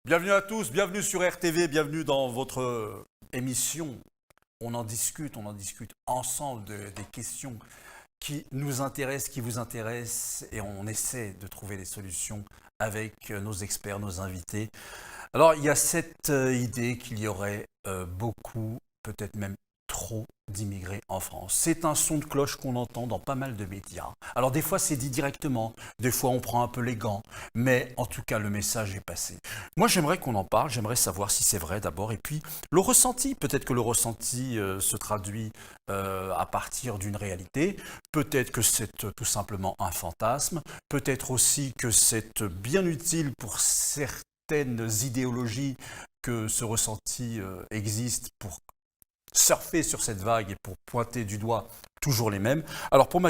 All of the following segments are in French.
Bienvenue à tous, bienvenue sur RTV, bienvenue dans votre émission. On en discute ensemble des questions qui nous intéressent, qui vous intéressent et on essaie de trouver des solutions avec nos experts, nos invités. Alors il y a cette idée qu'il y aurait beaucoup, peut-être même trop d'immigrés en France. C'est un son de cloche qu'on entend dans pas mal de médias. Alors des fois c'est dit directement, des fois on prend un peu les gants, mais en tout cas le message est passé. Moi j'aimerais qu'on en parle, j'aimerais savoir si c'est vrai d'abord, et puis le ressenti, peut-être que le ressenti se traduit à partir d'une réalité, peut-être que c'est tout simplement un fantasme, peut-être aussi que c'est bien utile pour certaines idéologies que ce ressenti existe pour surfer sur cette vague et pour pointer du doigt toujours les mêmes. Alors pour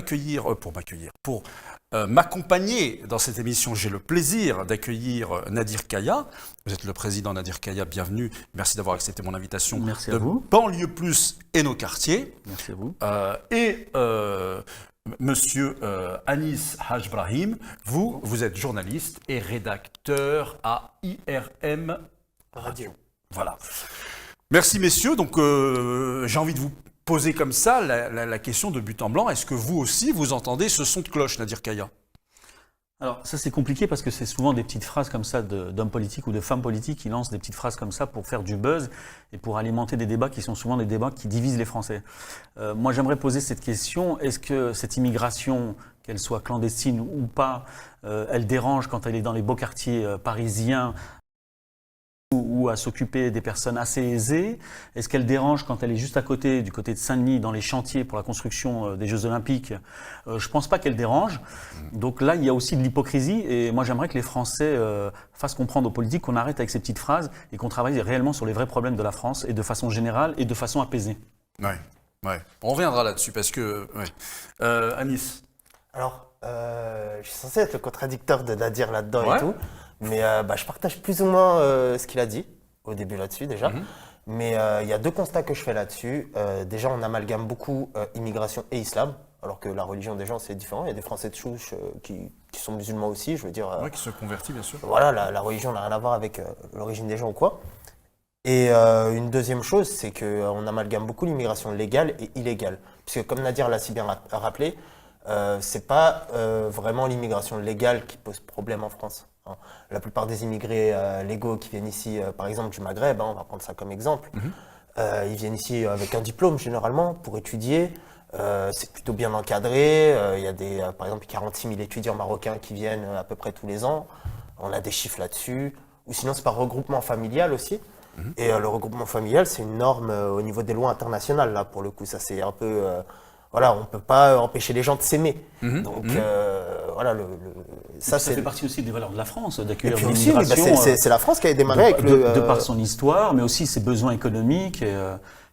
m'accompagner dans cette émission, j'ai le plaisir d'accueillir Nadir Kaya. Vous êtes le président Nadir Kaya, bienvenue. Merci d'avoir accepté mon invitation. Merci à vous. Banlieue Plus et nos quartiers. Merci à vous. Monsieur Anis Haj Brahim, vous êtes journaliste et rédacteur à IRM Radio. Voilà. Merci messieurs, donc j'ai envie de vous poser comme ça la question de but en blanc. Est-ce que vous aussi vous entendez ce son de cloche, Nadir Kaya? Alors ça c'est compliqué parce que c'est souvent des petites phrases comme ça d'hommes politiques ou de femmes politiques qui lancent des petites phrases comme ça pour faire du buzz et pour alimenter des débats qui sont souvent des débats qui divisent les Français. Moi j'aimerais poser cette question, est-ce que cette immigration, qu'elle soit clandestine ou pas, elle dérange quand elle est dans les beaux quartiers parisiens ou à s'occuper des personnes assez aisées? Est-ce qu'elle dérange quand elle est juste à côté, du côté de Saint-Denis, dans les chantiers pour la construction des Jeux Olympiques? Je ne pense pas qu'elle dérange. Donc là, il y a aussi de l'hypocrisie et moi j'aimerais que les Français fassent comprendre aux politiques qu'on arrête avec ces petites phrases et qu'on travaille réellement sur les vrais problèmes de la France et de façon générale et de façon apaisée. Ouais. On reviendra là-dessus parce que... Anis. Alors, je suis censé être le contradicteur de Nadir là-dedans et tout. Mais je partage plus ou moins ce qu'il a dit au début là-dessus déjà. Mais il y a deux constats que je fais là-dessus. Déjà, on amalgame beaucoup immigration et islam, alors que la religion des gens c'est différent. Il y a des Français de souche qui sont musulmans aussi, je veux dire. Qui se convertit bien sûr. Voilà, la religion n'a rien à voir avec l'origine des gens ou quoi. Et une deuxième chose, c'est qu'on amalgame beaucoup l'immigration légale et illégale. Puisque comme Nadir l'a si bien rappelé, c'est pas vraiment l'immigration légale qui pose problème en France. La plupart des immigrés légaux qui viennent ici, par exemple du Maghreb, on va prendre ça comme exemple, ils viennent ici avec un diplôme généralement pour étudier. C'est plutôt bien encadré. Il y a par exemple 46 000 étudiants marocains qui viennent à peu près tous les ans. On a des chiffres là-dessus. Ou sinon c'est par regroupement familial aussi. Et le regroupement familial, c'est une norme au niveau des lois internationales là pour le coup. Ça c'est un peu... Voilà, on ne peut pas empêcher les gens de s'aimer. Donc, voilà, ça fait partie aussi des valeurs de la France, d'accueillir l'immigration. C'est la France qui a démarré avec de par son histoire, mais aussi ses besoins économiques.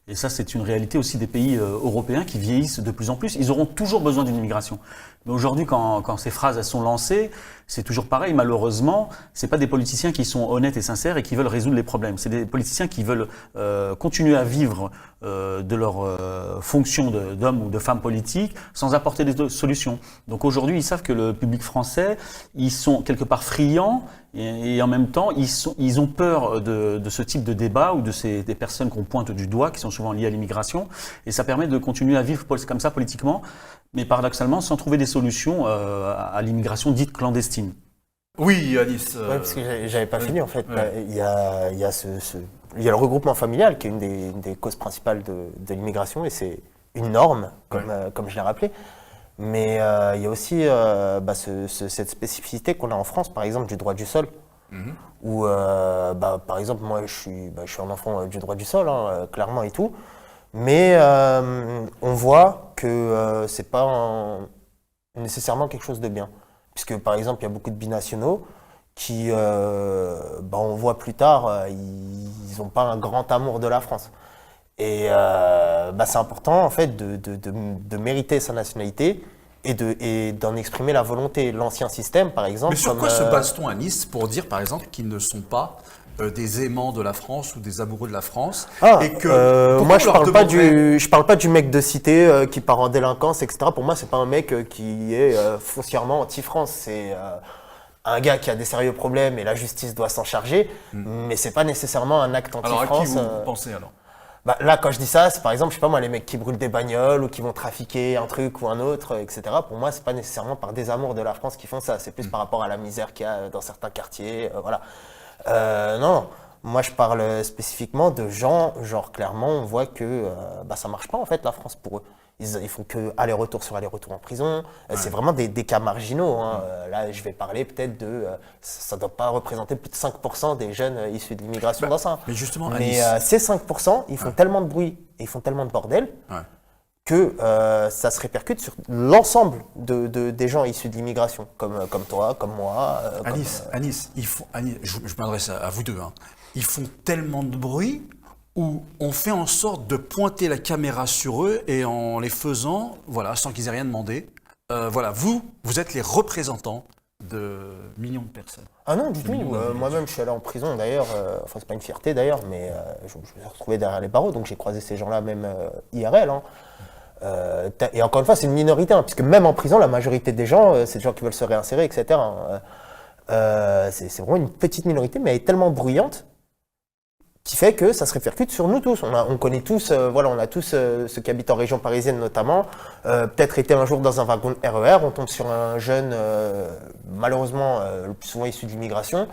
Et ça, c'est une réalité aussi des pays européens qui vieillissent de plus en plus. Ils auront toujours besoin d'une immigration. Mais aujourd'hui, quand ces phrases elles sont lancées, c'est toujours pareil. Malheureusement, c'est pas des politiciens qui sont honnêtes et sincères et qui veulent résoudre les problèmes. C'est des politiciens qui veulent continuer à vivre de leur fonction d'homme ou de femme politique sans apporter des solutions. Donc aujourd'hui, ils savent que le public français, ils sont quelque part friands et en même temps, ils ont peur de ce type de débat ou des personnes qu'on pointe du doigt, qui sont souvent liées à l'immigration. Et ça permet de continuer à vivre comme ça politiquement, mais paradoxalement, sans trouver des solutions à l'immigration dite clandestine. Oui, Anis. Oui, parce que j'avais pas fini en fait. Il y a le regroupement familial qui est une des causes principales de l'immigration et c'est une norme, comme je l'ai rappelé. Mais il y a aussi cette spécificité qu'on a en France, par exemple, du droit du sol. Où, par exemple, moi, je suis un enfant du droit du sol, clairement et tout. Mais on voit que c'est pas nécessairement quelque chose de bien. Puisque, par exemple, il y a beaucoup de binationaux qui, on voit plus tard, ils n'ont pas un grand amour de la France. Et c'est important, en fait, de mériter sa nationalité et d'en exprimer la volonté. L'ancien système, par exemple... Mais sur quoi se base-t-on à Nice pour dire, par exemple, qu'ils ne sont pas des aimants de la France ou des amoureux de la France et que, moi, je parle pas du mec de cité qui part en délinquance, etc. Pour moi, c'est pas un mec qui est foncièrement anti-France. C'est un gars qui a des sérieux problèmes et la justice doit s'en charger, mais c'est pas nécessairement un acte Alors à qui anti-France. vous pensez alors? Bah, là, quand je dis ça, c'est par exemple, je sais pas moi, les mecs qui brûlent des bagnoles ou qui vont trafiquer un truc ou un autre, etc. Pour moi, c'est pas nécessairement par désamour de la France qu'ils font ça. C'est plus par rapport à la misère qu'il y a dans certains quartiers, voilà. Non, moi je parle spécifiquement de gens, genre clairement, on voit que ça marche pas en fait la France pour eux. Ils font que aller-retour sur aller-retour en prison. C'est vraiment des cas marginaux. Hein. Là, je vais parler peut-être de... ça ne doit pas représenter plus de 5% des jeunes issus de l'immigration dans ça. Mais justement, Mais ces 5%, ils font tellement de bruit et ils font tellement de bordel que ça se répercute sur l'ensemble des gens issus de l'immigration, comme toi, comme moi. Anis, je m'adresse à vous deux. Hein. Ils font tellement de bruit où on fait en sorte de pointer la caméra sur eux et en les faisant, voilà, sans qu'ils aient rien demandé. Voilà, vous êtes les représentants de millions de personnes. Ah non, du tout. Moi-même, je suis allé en prison d'ailleurs. Enfin, c'est pas une fierté d'ailleurs, mais je me suis retrouvé derrière les barreaux, donc j'ai croisé ces gens-là même IRL. Hein. Et encore une fois, c'est une minorité, hein, puisque même en prison, la majorité des gens, c'est des gens qui veulent se réinsérer, etc. C'est vraiment une petite minorité, mais elle est tellement bruyante qui fait que ça se répercute sur nous tous. On connaît tous, on a tous ceux qui habitent en région parisienne notamment, peut-être été un jour dans un wagon de RER, on tombe sur un jeune, malheureusement le plus souvent issu de l'immigration,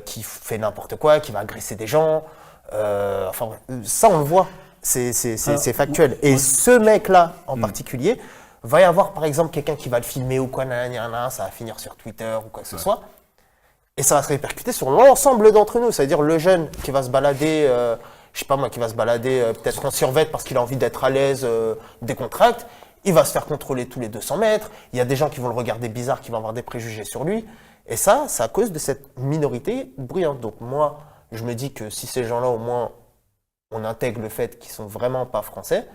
qui fait n'importe quoi, qui va agresser des gens. Enfin, ça on le voit, c'est factuel. Et ce mec-là en particulier, va y avoir par exemple quelqu'un qui va le filmer ou quoi, ça va finir sur Twitter ou quoi que ce soit. Et ça va se répercuter sur l'ensemble d'entre nous. C'est-à-dire le jeune qui va se balader, je sais pas moi, qui va se balader peut-être en survêt parce qu'il a envie d'être à l'aise, décontracte. Il va se faire contrôler tous les 200 mètres. Il y a des gens qui vont le regarder bizarre, qui vont avoir des préjugés sur lui. Et ça, c'est à cause de cette minorité bruyante. Donc moi, je me dis que si ces gens-là, au moins, on intègre le fait qu'ils sont vraiment pas français,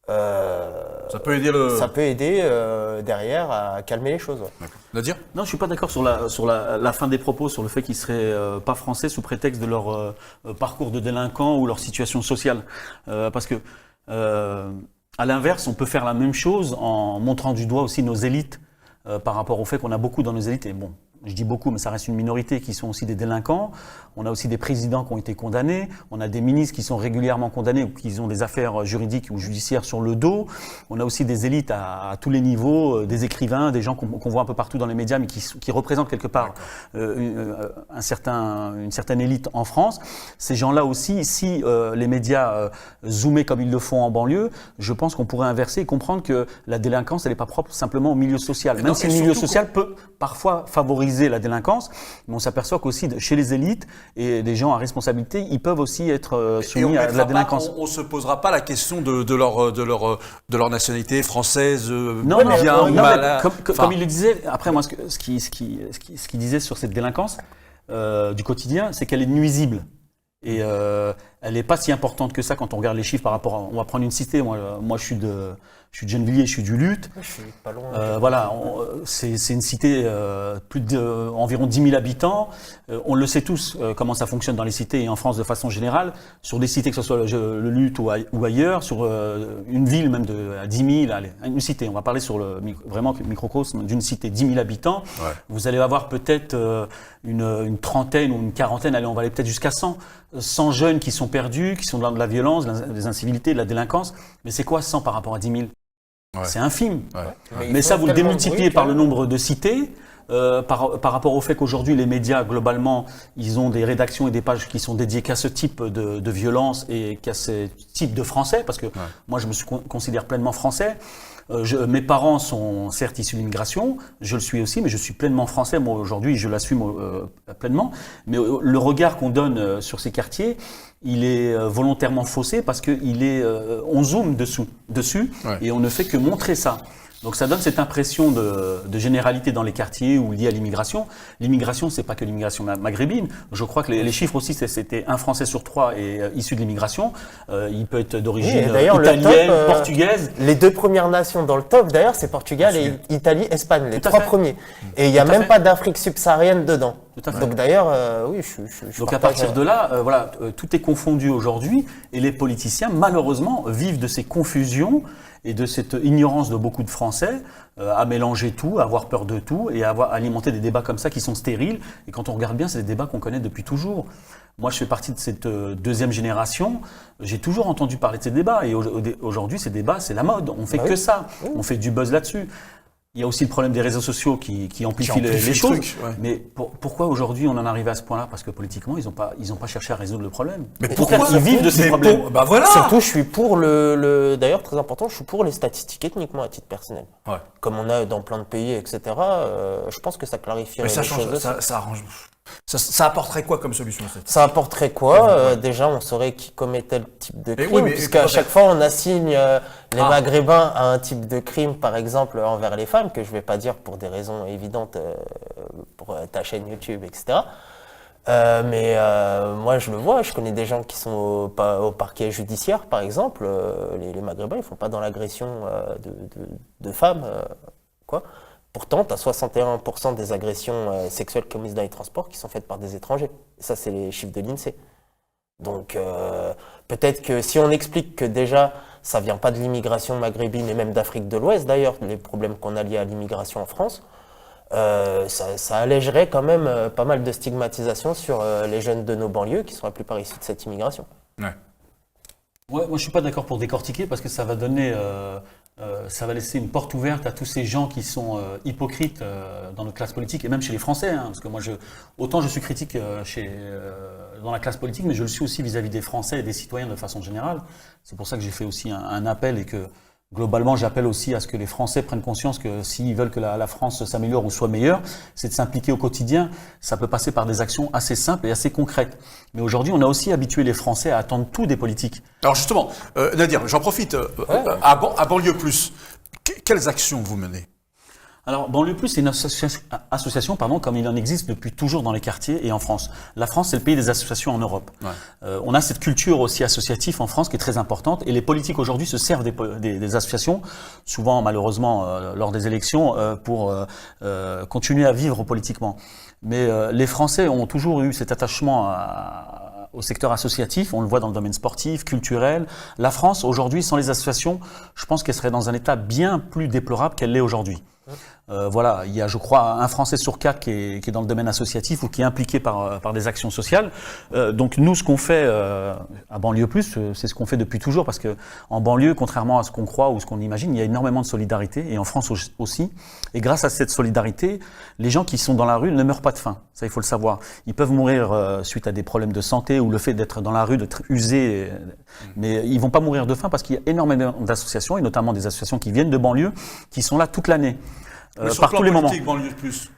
ça peut aider derrière à calmer les choses. Ouais. Nadir ? Non, je suis pas d'accord sur la fin des propos, sur le fait qu'ils seraient pas français sous prétexte de leur parcours de délinquant ou leur situation sociale. Parce que, à l'inverse, on peut faire la même chose en montrant du doigt aussi nos élites par rapport au fait qu'on a beaucoup dans nos élites. Et bon, je dis beaucoup, mais ça reste une minorité qui sont aussi des délinquants. On a aussi des présidents qui ont été condamnés. On a des ministres qui sont régulièrement condamnés ou qui ont des affaires juridiques ou judiciaires sur le dos. On a aussi des élites à tous les niveaux, des écrivains, des gens qu'on voit un peu partout dans les médias, mais qui représentent quelque part une certaine élite en France. Ces gens-là aussi, si les médias zoomaient comme ils le font en banlieue, je pense qu'on pourrait inverser et comprendre que la délinquance, elle n'est pas propre simplement au milieu social. Même si le milieu social peut parfois favoriser la délinquance, mais on s'aperçoit qu'aussi chez les élites et des gens à responsabilité, ils peuvent aussi être soumis à de la délinquance. On ne se posera pas la question de leur nationalité française, non, bien ou mal. Comme il le disait, après moi, ce qu'il disait sur cette délinquance du quotidien, c'est qu'elle est nuisible. Et elle n'est pas si importante que ça quand on regarde les chiffres par rapport à... On va prendre une cité, moi je suis de Gennevilliers, je suis du Luth. Je suis pas loin. Voilà, c'est une cité environ 10 000 habitants. On le sait tous comment ça fonctionne dans les cités et en France de façon générale. Sur des cités, que ce soit le Luth ou ailleurs, sur une ville même à 10 000, allez, une cité, on va parler sur vraiment le microcosme d'une cité, 10 000 habitants. Ouais. Vous allez avoir peut-être une trentaine ou une quarantaine, allez, on va aller peut-être jusqu'à 100 jeunes qui sont perdus, qui sont dans de la violence, des incivilités, de la délinquance. Mais c'est quoi 100 par rapport à 10 000 ? Ouais. C'est infime. Ouais. Mais ça, vous le démultipliez par le nombre de cités, par rapport au fait qu'aujourd'hui, les médias, globalement, ils ont des rédactions et des pages qui sont dédiées qu'à ce type de violence et qu'à ce type de français, parce que moi, je me considère pleinement français. Mes parents sont certes issus de l'immigration, je le suis aussi, mais je suis pleinement français. Moi, aujourd'hui, je l'assume pleinement. Mais le regard qu'on donne sur ces quartiers, il est volontairement faussé parce que on zoome dessus et on ne fait que montrer ça. Donc ça donne cette impression de généralité dans les quartiers ou liée à l'immigration. L'immigration, c'est pas que l'immigration maghrébine. Je crois que les chiffres aussi, c'était un Français sur 3 est issu de l'immigration. Il peut être d'origine italienne, portugaise. Les deux premières nations dans le top, d'ailleurs, c'est Portugal et Italie, Espagne, les trois premiers. Et il n'y a même pas d'Afrique subsaharienne dedans. Tout à fait. Donc d'ailleurs, oui, je Donc à partage, partir de là, tout est confondu aujourd'hui et les politiciens, malheureusement, vivent de ces confusions et de cette ignorance de beaucoup de Français à mélanger tout, à avoir peur de tout et à alimenter des débats comme ça qui sont stériles. Et quand on regarde bien, c'est des débats qu'on connaît depuis toujours. Moi, je fais partie de cette deuxième génération. J'ai toujours entendu parler de ces débats et aujourd'hui, ces débats, c'est la mode. On fait que ça. On fait du buzz là-dessus. Il y a aussi le problème des réseaux sociaux qui amplifient les choses. Truc, ouais. Mais pourquoi aujourd'hui on en arrive à ce point-là? Parce que politiquement, ils n'ont pas cherché à résoudre le problème. Mais pourquoi ils vivent de ces problèmes? Bah voilà. Surtout, je suis pour d'ailleurs, très important, je suis pour les statistiques ethniques, moi, à titre personnel. Ouais. Comme on a dans plein de pays, etc. Je pense que ça clarifierait Mais ça les change, choses. ça arrange. Ça apporterait quoi comme solution Ça apporterait quoi? Déjà, on saurait qui commet tel type de crime, oui, puisqu'à chaque fois, on assigne les Maghrébins à un type de crime, par exemple, envers les femmes, que je vais pas dire pour des raisons évidentes pour ta chaîne YouTube, etc. Moi, je le vois, je connais des gens qui sont au parquet judiciaire, par exemple. Les Maghrébins, ils font pas dans l'agression de femmes, quoi. Pourtant, tu as 61% des agressions sexuelles commises dans les transports qui sont faites par des étrangers. Et ça, c'est les chiffres de l'INSEE. Donc, peut-être que si on explique que déjà, ça vient pas de l'immigration maghrébine et même d'Afrique de l'Ouest, d'ailleurs, les problèmes qu'on a liés à l'immigration en France, ça allégerait quand même pas mal de stigmatisation sur les jeunes de nos banlieues qui sont la plupart issus de cette immigration. Ouais. Ouais, moi, je suis pas d'accord pour décortiquer parce que ça va donner, ça va laisser une porte ouverte à tous ces gens qui sont hypocrites dans notre classe politique et même chez les Français. Hein, parce que moi, autant je suis critique dans la classe politique, mais je le suis aussi vis-à-vis des Français et des citoyens de façon générale. C'est pour ça que j'ai fait aussi un appel et que globalement, j'appelle aussi à ce que les Français prennent conscience que s'ils veulent que la France s'améliore ou soit meilleure, c'est de s'impliquer au quotidien. Ça peut passer par des actions assez simples et assez concrètes. Mais aujourd'hui, on a aussi habitué les Français à attendre tout des politiques. Alors justement, Nadir, j'en profite. À Banlieue Plus, quelles actions vous menez? Alors, Banlieue Plus, c'est une association, comme il en existe depuis toujours dans les quartiers et en France. La France, c'est le pays des associations en Europe. Ouais. On a cette culture aussi associative en France qui est très importante et les politiques aujourd'hui se servent des associations, souvent malheureusement lors des élections, pour continuer à vivre politiquement. Mais les Français ont toujours eu cet attachement au secteur associatif, on le voit dans le domaine sportif, culturel. La France, aujourd'hui, sans les associations, je pense qu'elle serait dans un état bien plus déplorable qu'elle l'est aujourd'hui. Voilà, il y a, je crois, un Français sur 4 qui est dans le domaine associatif ou qui est impliqué par des actions sociales. Donc nous, ce qu'on fait à Banlieue Plus, c'est ce qu'on fait depuis toujours, parce que en banlieue, contrairement à ce qu'on croit ou ce qu'on imagine, il y a énormément de solidarité, et en France aussi. Et grâce à cette solidarité, les gens qui sont dans la rue ne meurent pas de faim. Ça, il faut le savoir. Ils peuvent mourir suite à des problèmes de santé ou le fait d'être dans la rue, d'être usés, mais ils vont pas mourir de faim parce qu'il y a énormément d'associations, et notamment des associations qui viennent de banlieue, qui sont là toute l'année. Par tous les moments. Banlieue Plus.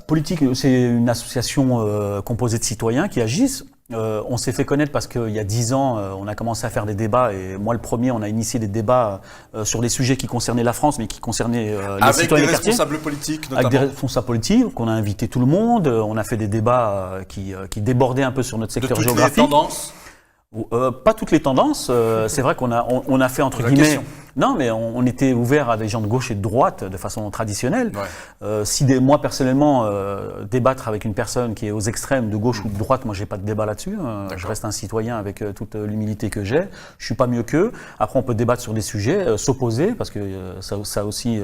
Politique, c'est une association composée de citoyens qui agissent. On s'est fait connaître parce qu'il y a 10 ans, on a commencé à faire des débats, et moi le premier, on a initié des débats sur des sujets qui concernaient la France, mais qui concernaient les citoyens des quartiers. Avec des responsables politiques, notamment. Avec des responsables politiques, on a invité tout le monde, on a fait des débats qui débordaient un peu sur notre secteur géographique. De toutes les tendances. Pas toutes les tendances. C'est vrai qu'on a fait entre guillemets. Question. Non, mais on était ouvert à des gens de gauche et de droite de façon traditionnelle. Ouais. Moi personnellement, débattre avec une personne qui est aux extrêmes de gauche ou de droite, moi j'ai pas de débat là-dessus. Je reste un citoyen avec toute l'humilité que j'ai. Je suis pas mieux qu'eux. Après, on peut débattre sur des sujets, s'opposer, parce que ça aussi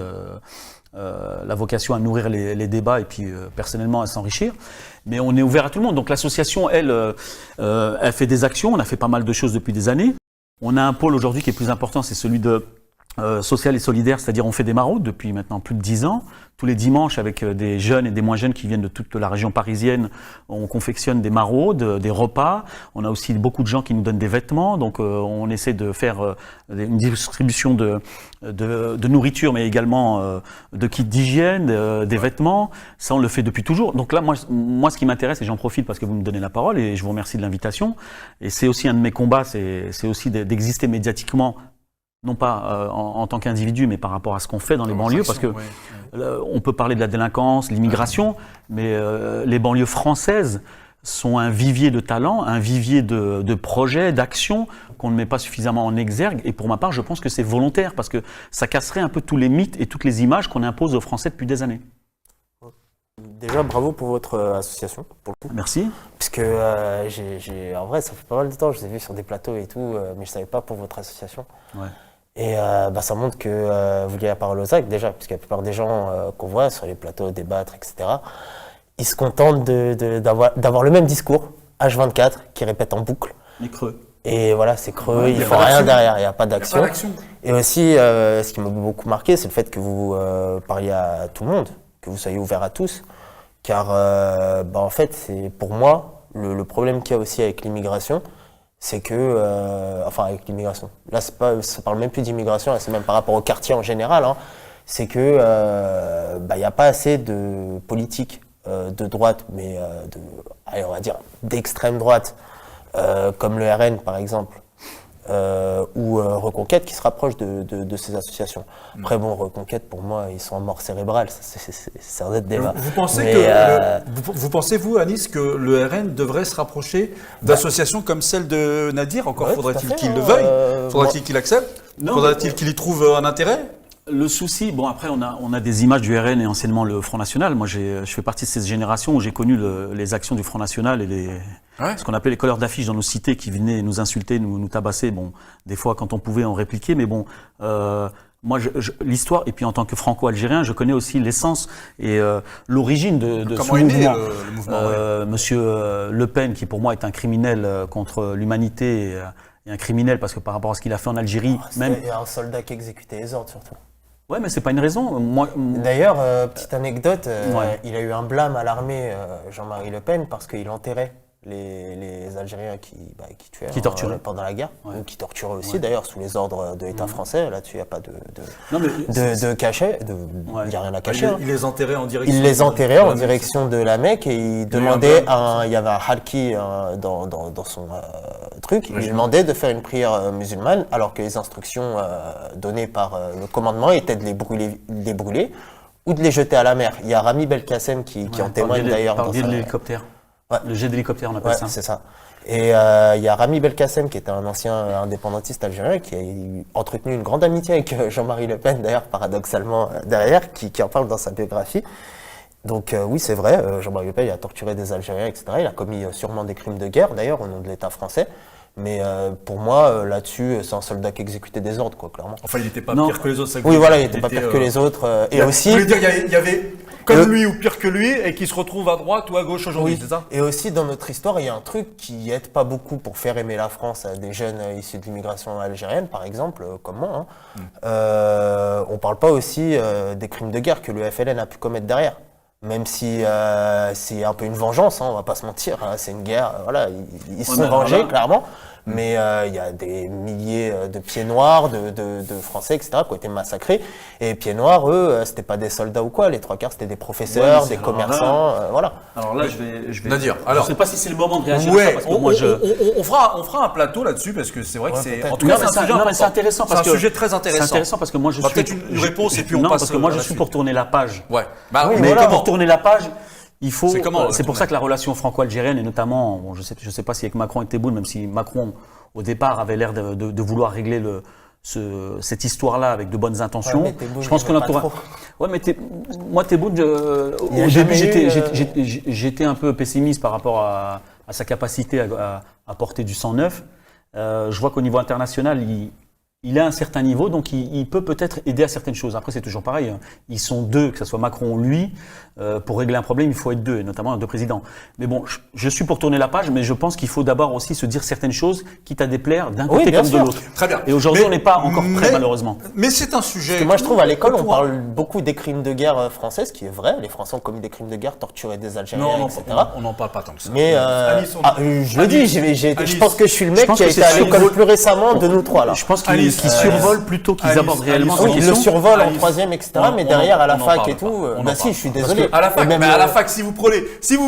la vocation à nourrir les débats et puis personnellement à s'enrichir. Mais on est ouvert à tout le monde. Donc l'association, elle fait des actions. On a fait pas mal de choses depuis des années. On a un pôle aujourd'hui qui est plus important, c'est celui de social et solidaire, c'est-à-dire on fait des maraudes depuis maintenant plus de 10 ans. Tous les dimanches, avec des jeunes et des moins jeunes qui viennent de toute la région parisienne, on confectionne des maraudes, des repas. On a aussi beaucoup de gens qui nous donnent des vêtements, donc on essaie de faire une distribution de nourriture, mais également de kits d'hygiène, des vêtements. Ça, on le fait depuis toujours. Donc là, moi, ce qui m'intéresse, et j'en profite parce que vous me donnez la parole, et je vous remercie de l'invitation, et c'est aussi un de mes combats, c'est aussi d'exister médiatiquement, non pas en tant qu'individu, mais par rapport à ce qu'on fait dans les banlieues, parce que on peut parler de la délinquance, l'immigration, mais les banlieues françaises sont un vivier de talents, un vivier de projets, d'actions qu'on ne met pas suffisamment en exergue. Et pour ma part, je pense que c'est volontaire, parce que ça casserait un peu tous les mythes et toutes les images qu'on impose aux Français depuis des années. Déjà, bravo pour votre association, pour le coup. Merci. Puisque en vrai, ça fait pas mal de temps, je vous ai vu sur des plateaux et tout, mais je savais pas pour votre association. Ouais. Et ça montre que vous liez la parole aux actes déjà, puisque la plupart des gens qu'on voit sur les plateaux débattre, etc., ils se contentent d'avoir le même discours, H24, qui répète en boucle. Les creux. Et voilà, c'est creux, Ouais, il ne faut rien derrière, il n'y a pas d'action. Et aussi, ce qui m'a beaucoup marqué, c'est le fait que vous parliez à tout le monde, que vous soyez ouvert à tous. Car en fait, c'est pour moi, le problème qu'il y a aussi avec l'immigration, c'est que, avec l'immigration, là ça parle même plus d'immigration, là c'est même par rapport au quartier en général, hein, c'est que il n'y a pas assez de politique de droite, mais on va dire d'extrême droite, comme le RN par exemple, ou Reconquête qui se rapproche de ces associations. Après bon, Reconquête pour moi ils sont en mort cérébrale, c'est un autre débat. Vous pensez mais, vous pensez vous Anis que le RN devrait se rapprocher d'associations comme celle de Nadir? Encore ouais, faudrait-il tout à fait, qu'il le veuille? Faudrait-il moi- qu'il accepte? Non, Faudrait-il qu'il y trouve un intérêt? Le souci, bon après on a des images du RN et anciennement le Front National. Moi je fais partie de cette génération où j'ai connu les actions du Front National et ce qu'on appelait les colleurs d'affiches dans nos cités qui venaient nous insulter, nous tabasser. Bon, des fois quand on pouvait on répliquait, mais bon, moi l'histoire et puis en tant que franco-algérien, je connais aussi l'essence et l'origine de Comment ce est né mouvement. le mouvement? Monsieur Le Pen, qui pour moi est un criminel contre l'humanité et un criminel parce que par rapport à ce qu'il a fait en Algérie, même. Il y a un soldat qui exécutait les ordres surtout. Ouais, mais c'est pas une raison. Moi, D'ailleurs, petite anecdote, ouais. il a eu un blâme à l'armée, Jean-Marie Le Pen, parce qu'il enterrait les Algériens qui tuaient Qui torturaient. pendant la guerre, Ouais. ou qui torturaient aussi Ouais. d'ailleurs sous les ordres de l'État français. Là-dessus, il n'y a pas non, mais de cachet, il Ouais. n'y a rien à cacher. Il les enterrait en direction. Il les enterrait en Ouais. direction de la Mecque et il demandait, il y avait un halki dans son truc, il demandait de faire une prière musulmane alors que les instructions données par le commandement étaient de les brûler ou de les jeter à la mer. Il y a Rami Belkacem qui en témoigne d'ailleurs. Par dans biais de sa- l'hélicoptère. Ouais. Le jet d'hélicoptère, on appelle Ouais, ça. c'est ça. Et il y a Rami Belkacem qui était un ancien indépendantiste algérien qui a entretenu une grande amitié avec Jean-Marie Le Pen, d'ailleurs paradoxalement derrière, qui en parle dans sa biographie. Donc oui, c'est vrai, Jean-Marie Le Pen il a torturé des Algériens, etc. Il a commis sûrement des crimes de guerre, d'ailleurs, au nom de l'État français. Mais pour moi, là-dessus, c'est un soldat qui exécutait des ordres, quoi, clairement. Enfin, il n'était pas Non. pire que les autres. ça Oui, veut voilà, dire il qu'il n'était pas pire était, que les autres. Et Vous aussi, voulez dire qu'il y avait comme lui ou pire que lui et qui se retrouve à droite ou à gauche aujourd'hui, oui. c'est ça? Et aussi, dans notre histoire, il y a un truc qui aide pas beaucoup pour faire aimer la France à des jeunes issus de l'immigration algérienne, par exemple, comme moi. On parle pas aussi des crimes de guerre que le FLN a pu commettre derrière. Même si c'est un peu une vengeance, hein, on va pas se mentir, hein, c'est une guerre, voilà, ils se sont mais alors vengés, là- clairement. Mais il y a des milliers de pieds noirs, de Français, etc., qui ont été massacrés. Et pieds noirs, eux, c'était pas des soldats ou quoi, les trois quarts, c'était des professeurs, Ouais, mais des alors là- commerçants, voilà. Alors là, je vais. Nadir, Je alors. sais pas si c'est le moment de réagir à ça Ouais, parce que moi je. on fera un plateau là-dessus parce que c'est vrai que Ouais, c'est. peut-être. En tout Non, cas, mais c'est un sujet non, mais c'est important. intéressant C'est parce un que sujet très c'est intéressant. intéressant parce que moi je On va suis. peut-être une réponse et puis on non, passe parce que moi à je la suis suite. pour tourner la page. Ouais. Bah, Mais comment pour tourner la page, il faut. C'est comment, C'est pour tourner ça que la relation franco-algérienne et notamment, bon, je sais pas si avec Macron et Tebboune, même si Macron au départ avait l'air de vouloir régler cette histoire-là avec de bonnes intentions. Ouais, mais Tebboune, je pense il que aime pas l'entourage. trop. Ouais, mais moi Tebboune, Il y a au début jamais eu, j'étais un peu pessimiste par rapport à sa capacité à porter du sang neuf. Je vois qu'au niveau international, il a un certain niveau, donc il peut peut-être aider à certaines choses. Après, c'est toujours pareil. Hein. Ils sont deux, que ce soit Macron ou lui. Pour régler un problème, il faut être deux, et notamment deux présidents. Mais bon, je suis pour tourner la page, mais je pense qu'il faut d'abord aussi se dire certaines choses, quitte à déplaire d'un côté bien comme sûr. de l'autre. Très bien. Et aujourd'hui, Mais- on n'est pas encore prêt, mais- malheureusement. Mais c'est un sujet. Parce que moi, je trouve à l'école, on Toi- parle beaucoup des crimes de guerre français, ce qui est vrai. Les Français ont commis des crimes de guerre, torturé des Algériens, Non, etc. on n'en parle pas tant que ça. Mais Alice, je le dis, Alice, je Alice, pense que je suis le mec pense qui a que été c'est à l'école survol- plus récemment de nous trois là. Je pense qu'ils Alice, survolent plutôt qu'ils Alice, abordent réellement Alice, ces Oui, ils le questions. survolent en Alice, troisième, etc. Mais on derrière, à la en fac parle et pas. tout, On en bah si, parle je suis pas. désolé. À la fac, Et même, mais à la fac, si vous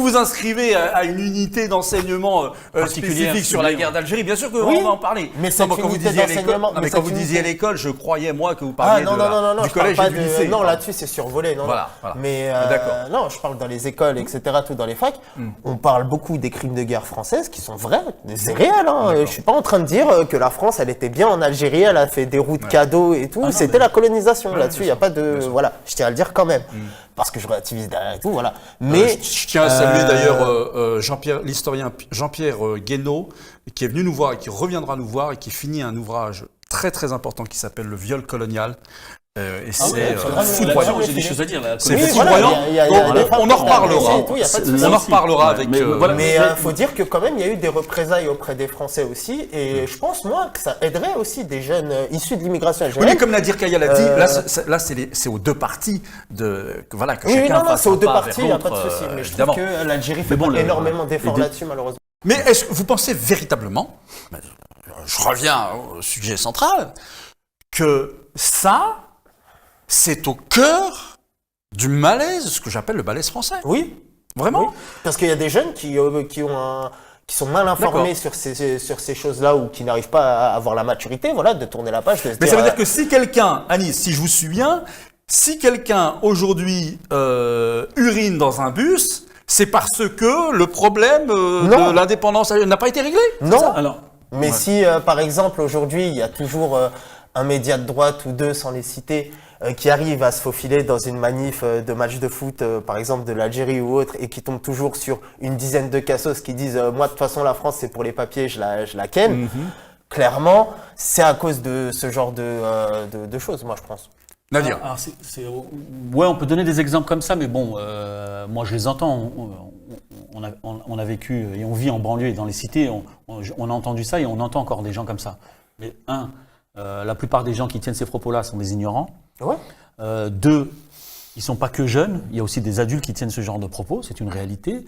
vous inscrivez à une unité d'enseignement Particulière, spécifique sur la ciblée, guerre d'Algérie, bien sûr qu'on Oui, va en parler. mais Non, cette quand vous unité disiez à l'école, d'enseignement- non, mais mais quand cette vous unité- disiez à l'école, je croyais moi que vous Ah parliez non, de non, non, non, du je parle collège pas et du lycée. de. Non, là-dessus, c'est survolé. Non, Voilà, non. voilà. Mais D'accord. non, je parle dans les écoles, etc., tout dans les facs. On parle beaucoup des crimes de guerre françaises qui sont vrais. C'est réel. Hein. Je suis pas en train de dire que la France, elle était bien en Algérie, elle elle a fait des routes Ouais. cadeaux et tout. Ah non, C'était mais- la colonisation Ouais, là-dessus. Il bien n'y a sûr, pas de. bien sûr. Voilà, je tiens à le dire quand même. Parce que je relativise derrière et tout, voilà. Mais. Je tiens à saluer d'ailleurs Jean-Pierre, l'historien Jean-Pierre Guénaud, qui est venu nous voir et qui reviendra nous voir et qui finit un ouvrage très très important qui s'appelle Le viol colonial. Et c'est ouais, faudra nous- foudroyant. J'ai des choses à dire. Là. C'est Oui, foudroyant. voilà, il y a Donc, des femmes on en qui reparlera. ont été et tout, il y a pas de souci. On en reparlera avec. Mais voilà. Mais il faut dire que quand même, il y a eu des représailles auprès des Français aussi. Et je pense, moi, que ça aiderait aussi des jeunes issus de l'immigration Oui, algérienne. mais comme Nadir Kaya l'a dit, là, c'est aux deux parties que Oui, chacun non, fasse c'est aux un deux pas parties, il n'y a vers pas de l'autre, souci. Mais je évidemment. trouve que l'Algérie fait Mais bon, pas énormément d'efforts les- là-dessus, malheureusement. Mais est-ce que vous pensez véritablement, je reviens au sujet central, que ça, c'est au cœur du malaise, ce que j'appelle le malaise français? Oui, Vraiment? oui. Parce qu'il y a des jeunes qui sont mal informés sur ces choses-là ou qui n'arrivent pas à avoir la maturité, voilà, de tourner la page. De se Mais ça veut dire, dire que si quelqu'un, Anis, si je vous suis bien, si quelqu'un aujourd'hui urine dans un bus, c'est parce que le problème Non. de l'indépendance n'a pas été réglé? non. Alors, Mais ouais. si, par exemple, aujourd'hui, il y a toujours un média de droite ou deux, sans les citer, qui arrive à se faufiler dans une manif de match de foot, par exemple de l'Algérie ou autre, et qui tombe toujours sur une dizaine de cassos qui disent moi, de toute façon, la France, c'est pour les papiers, je la ken. Clairement, c'est à cause de ce genre de choses, moi, je pense. Nadir. Alors, ouais, on peut donner des exemples comme ça, mais bon, moi je les entends. On a vécu et on vit en banlieue et dans les cités, on a entendu ça et on entend encore des gens comme ça. Mais la plupart des gens qui tiennent ces propos-là sont des ignorants. Ouais. Deux, ils ne sont pas que jeunes, il y a aussi des adultes qui tiennent ce genre de propos, c'est une réalité.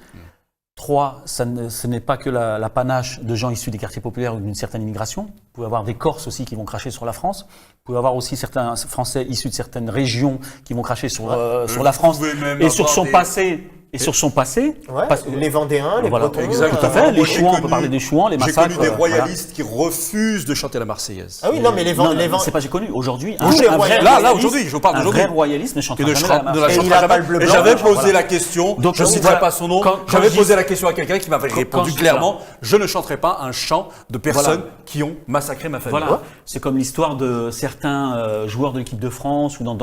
Trois, ce n'est pas que l'apanage de gens issus des quartiers populaires ou d'une certaine immigration. Vous pouvez avoir des Corses aussi qui vont cracher sur la France. Vous pouvez avoir aussi certains Français issus de certaines régions qui vont cracher sur la France pouvez même et sur avoir son des- passé. Et sur son passé, Ouais, parce que- les Vendéens, les Voilà, Bretons. exact. tout à fait. Moi, Les j'ai Chouans, on connu- peut parler des Chouans, les J'ai massacres. connu des voilà. royalistes qui refusent de chanter la Marseillaise. Ah oui, non, mais les Non, Vendéens. c'est pas j'ai connu. Aujourd'hui, Oui, les royalistes- Là, aujourd'hui, je parle un d'aujourd'hui. vrai royaliste ne chantera Et ne jamais chante- la ne la Marseillaise. Et il chantera a pas jamais. le bleu Et blanc, j'avais voilà. posé la question, Donc, je ne citerai voilà. pas son nom, Quand j'avais je posé dis- la question à quelqu'un qui m'avait répondu je- clairement, je ne chanterai pas un chant de personnes Voilà. qui ont massacré ma famille. Voilà, c'est comme l'histoire de certains joueurs de l'équipe de France ou dans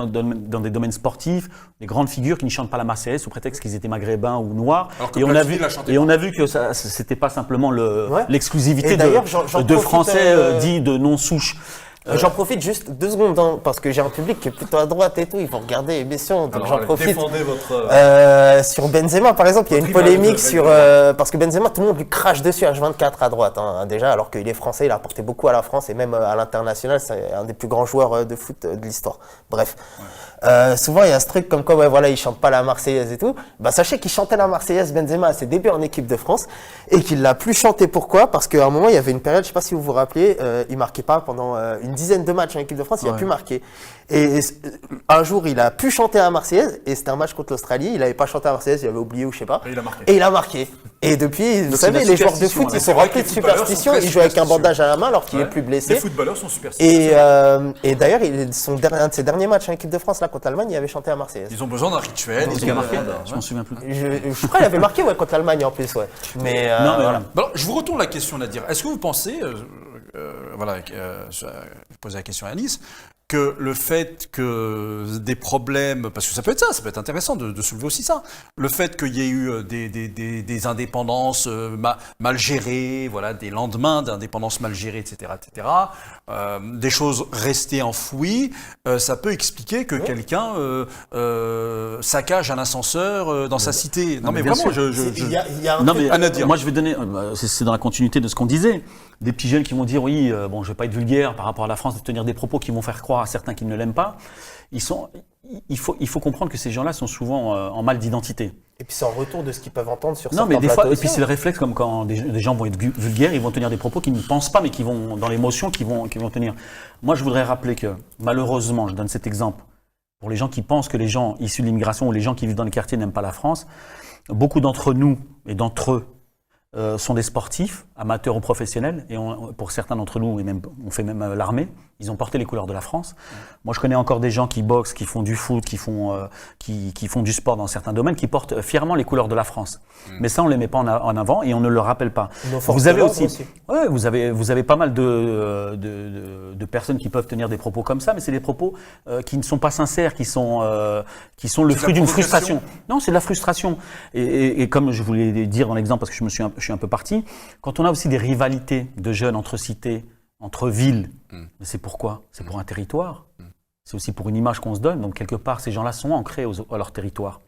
des domaines sportifs, des grandes figures qui ne chantent pas la Marseillaise sous prétexte qu'ils étaient maghrébins ou noirs. Alors que Et on a Platini vu, l'a chanté. et on a vu que ça, c'était pas simplement Ouais. l'exclusivité Et d'ailleurs, j'en de profite, Français dits de non-souche. J'en profite juste 2 secondes parce que j'ai un public qui est plutôt à droite et tout. Ils vont regarder l'émission, donc j'en profite. Défendez votre... Sur Benzema, par exemple, il y a une Votre polémique image de sur parce que Benzema, tout le monde lui crache dessus H24 à droite, hein, déjà, alors qu'il est français, il a apporté beaucoup à la France et même à l'international, c'est un des plus grands joueurs de foot de l'histoire. Bref, souvent il y a ce truc comme quoi, ouais, voilà, il chante pas la Marseillaise et tout. Bah sachez qu'il chantait la Marseillaise Benzema à ses débuts en équipe de France et qu'il l'a plus chanté. Pourquoi? Parce qu'à un moment il y avait une période, je sais pas si vous vous rappelez, il marquait pas pendant une dizaine de matchs en équipe de France, il a pu marquer. Et un jour il a pu chanter la Marseillaise et c'était un match contre l'Australie, il avait pas chanté la Marseillaise, il avait oublié ou je sais pas. Et il a marqué. Et il a marqué. Et depuis, vous c'est savez, la les joueurs de superstition, foot, là. ils C'est sont vrai remplis que de les footballeurs sont superstitions, très ils jouent avec un superstitieux. bandage à la main alors qu'il Ouais. est plus Les blessé. footballeurs sont superstitieux. Et d'ailleurs, un de ses derniers matchs en équipe de France là contre l'Allemagne, il avait chanté la Marseillaise. Ils ont besoin d'un rituel. Il a marqué, je m'en souviens plus. Je crois qu'il avait marqué contre l'Allemagne en plus, ouais. Mais, Non, mais voilà. Bon, alors, je vous retourne la question, Nadir. Est-ce que vous pensez, je posais la question à Nice, que le fait que des problèmes, parce que ça peut être ça, ça peut être intéressant de soulever aussi ça, le fait qu'il y ait eu des indépendances mal gérées, voilà, des lendemains d'indépendance mal gérées, etc., des choses restées enfouies, ça peut expliquer que quelqu'un saccage un ascenseur dans sa cité. Non mais bien vraiment, sûr. il y a un Non, truc- mais à Nadir. moi je vais donner, c'est dans la continuité de ce qu'on disait. Des petits jeunes qui vont dire oui, bon, je vais pas être vulgaire par rapport à la France, de tenir des propos qui vont faire croire à certains qui ne l'aiment pas. Il faut comprendre que ces gens-là sont souvent en mal d'identité. Et puis c'est en retour de ce qu'ils peuvent entendre sur Non, mais certains des fois, plateaux et puis aussi, c'est le réflexe comme quand des gens vont être vulgaires, ils vont tenir des propos qu'ils ne pensent pas, mais qui vont dans l'émotion, qui vont tenir. Moi, je voudrais rappeler que malheureusement, je donne cet exemple pour les gens qui pensent que les gens issus de l'immigration ou les gens qui vivent dans les quartiers n'aiment pas la France. Beaucoup d'entre nous et d'entre eux sont des sportifs. amateurs ou professionnels, et pour certains d'entre nous, et même, on fait même l'armée, ils ont porté les couleurs de la France. Moi, je connais encore des gens qui boxent, qui font du foot, qui font du sport dans certains domaines, qui portent fièrement les couleurs de la France. Mais ça, on les met pas en avant et on ne le rappelle pas. Vous avez aussi, ouais, vous avez pas mal de personnes qui peuvent tenir des propos comme ça, mais c'est des propos qui ne sont pas sincères, qui sont le fruit d'une frustration. Non, c'est de la frustration. Et comme je voulais dire dans l'exemple, parce que je suis un peu parti, quand on a aussi des rivalités de jeunes entre cités, entre villes, mais c'est pourquoi? C'est pour un territoire. C'est aussi pour une image qu'on se donne. Donc, quelque part, ces gens-là sont ancrés à leur territoire.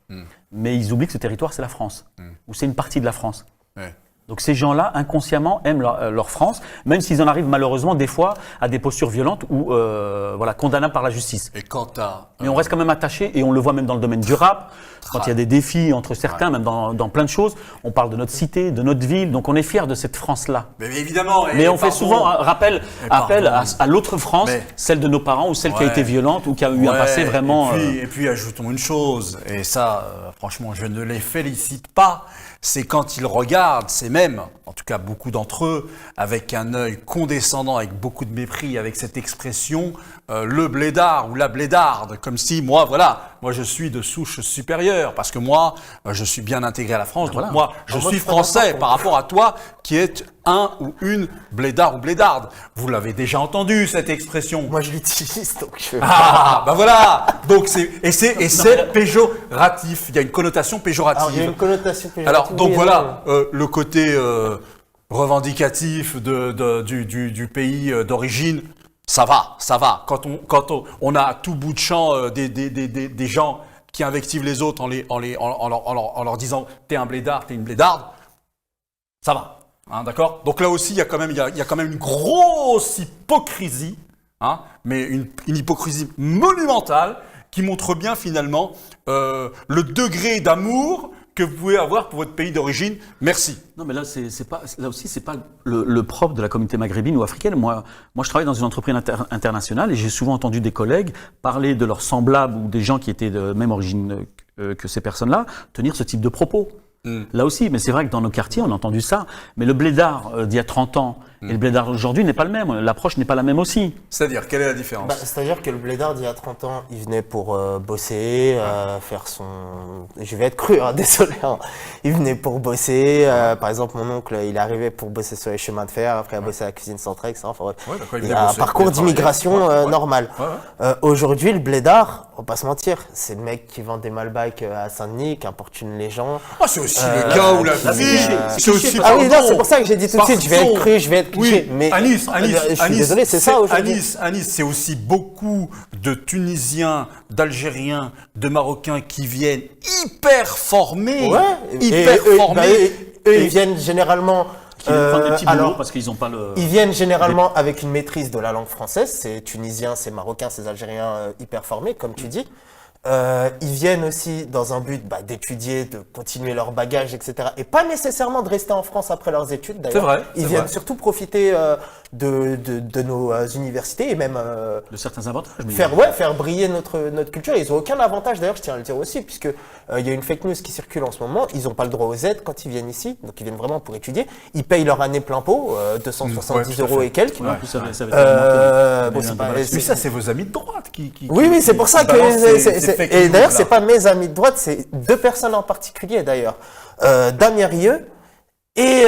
Mais ils oublient que ce territoire, c'est la France. Ou c'est une partie de la France. Ouais. Donc, ces gens-là, inconsciemment, aiment leur France, même s'ils en arrivent malheureusement, des fois, à des postures violentes ou condamnables par la justice. Et quant à... Mais on reste quand même attaché, et on le voit même dans le domaine du rap, quand il y a des défis entre certains, même dans plein de choses, on parle de notre cité, de notre ville, donc on est fiers de cette France-là. Mais évidemment. Mais on fait souvent appel à l'autre France, celle de nos parents ou celle qui a été violente ou qui a eu un passé vraiment... Et puis ajoutons une chose, et ça, franchement, je ne les félicite pas, c'est quand ils regardent ces mêmes, en tout cas beaucoup d'entre eux, avec un œil condescendant, avec beaucoup de mépris, avec cette expression, le blédard ou la blédarde, comme si moi je suis de souche supérieure, parce que moi, je suis bien intégré à la France, donc moi, je suis français par rapport à toi qui est un ou une blédard ou blédarde. Vous l'avez déjà entendu, cette expression. Moi, je l'utilise, donc Ah, bah voilà. Donc c'est péjoratif. Il y a une connotation péjorative. Alors, il y a une connotation péjorative. Alors, donc voilà, le côté revendicatif du pays d'origine, ça va. Quand on a à tout bout de champ des gens qui invectivent les autres en leur disant t'es un blédard, t'es une blédarde, ça va. Hein, d'accord. Donc là aussi, il y a quand même une grosse hypocrisie, hein, mais une hypocrisie monumentale qui montre bien finalement le degré d'amour que vous pouvez avoir pour votre pays d'origine. Merci. Non, mais là, là aussi, c'est pas le propre de la communauté maghrébine ou africaine. Moi, je travaille dans une entreprise internationale et j'ai souvent entendu des collègues parler de leurs semblables ou des gens qui étaient de même origine que ces personnes-là tenir ce type de propos. Là aussi, mais c'est vrai que dans nos quartiers, on a entendu ça. Mais le blédard d'il y a 30 ans et le blédard d'aujourd'hui n'est pas le même. L'approche n'est pas la même aussi. C'est-à-dire, quelle est la différence? C'est-à-dire que le blédard d'il y a 30 ans, il venait pour bosser, faire son... Je vais être cru, hein, désolé. Hein. Il venait pour bosser. Par exemple, mon oncle, il est arrivé pour bosser sur les chemins de fer. Après, il a bossé à la cuisine centrale, etc. Enfin, il y a un parcours d'immigration normal. Aujourd'hui, le blédard, on va pas se mentir, c'est le mec qui vend des Malbec à Saint-Denis, qui importune les gens. Ah, c'est aussi le gars ou la fille. C'est aussi... Ah oui, non, c'est pour ça que j'ai dit tout de suite, je vais être cru, je vais être cliché. Oui, mais Anis, je suis désolé, c'est ça aujourd'hui. Anis, c'est aussi beaucoup de Tunisiens, d'Algériens, de Marocains qui viennent hyper formés. Eux, ils viennent généralement... Qui viennent prendre des petits boulots parce qu'ils n'ont pas le... Ils viennent généralement avec une maîtrise de la langue française. C'est Tunisiens, c'est Marocains, c'est Algériens hyper formés, comme tu dis. Ils viennent aussi dans un but d'étudier, de continuer leur bagage, etc. Et pas nécessairement de rester en France après leurs études, d'ailleurs. C'est vrai. Ils viennent surtout profiter de nos universités et même de certains avantages. Faire briller notre culture. Ils n'ont aucun avantage, d'ailleurs, je tiens à le dire aussi, puisque il y a une fake news qui circule en ce moment. Ils n'ont pas le droit aux aides quand ils viennent ici, donc ils viennent vraiment pour étudier. Ils payent leur année plein pot, 270 € et quelques. Mais ça, c'est vos amis de droite qui oui, c'est pour ça que... Et d'ailleurs, c'est pas mes amis de droite, c'est deux personnes en particulier, d'ailleurs. Damien Rieu et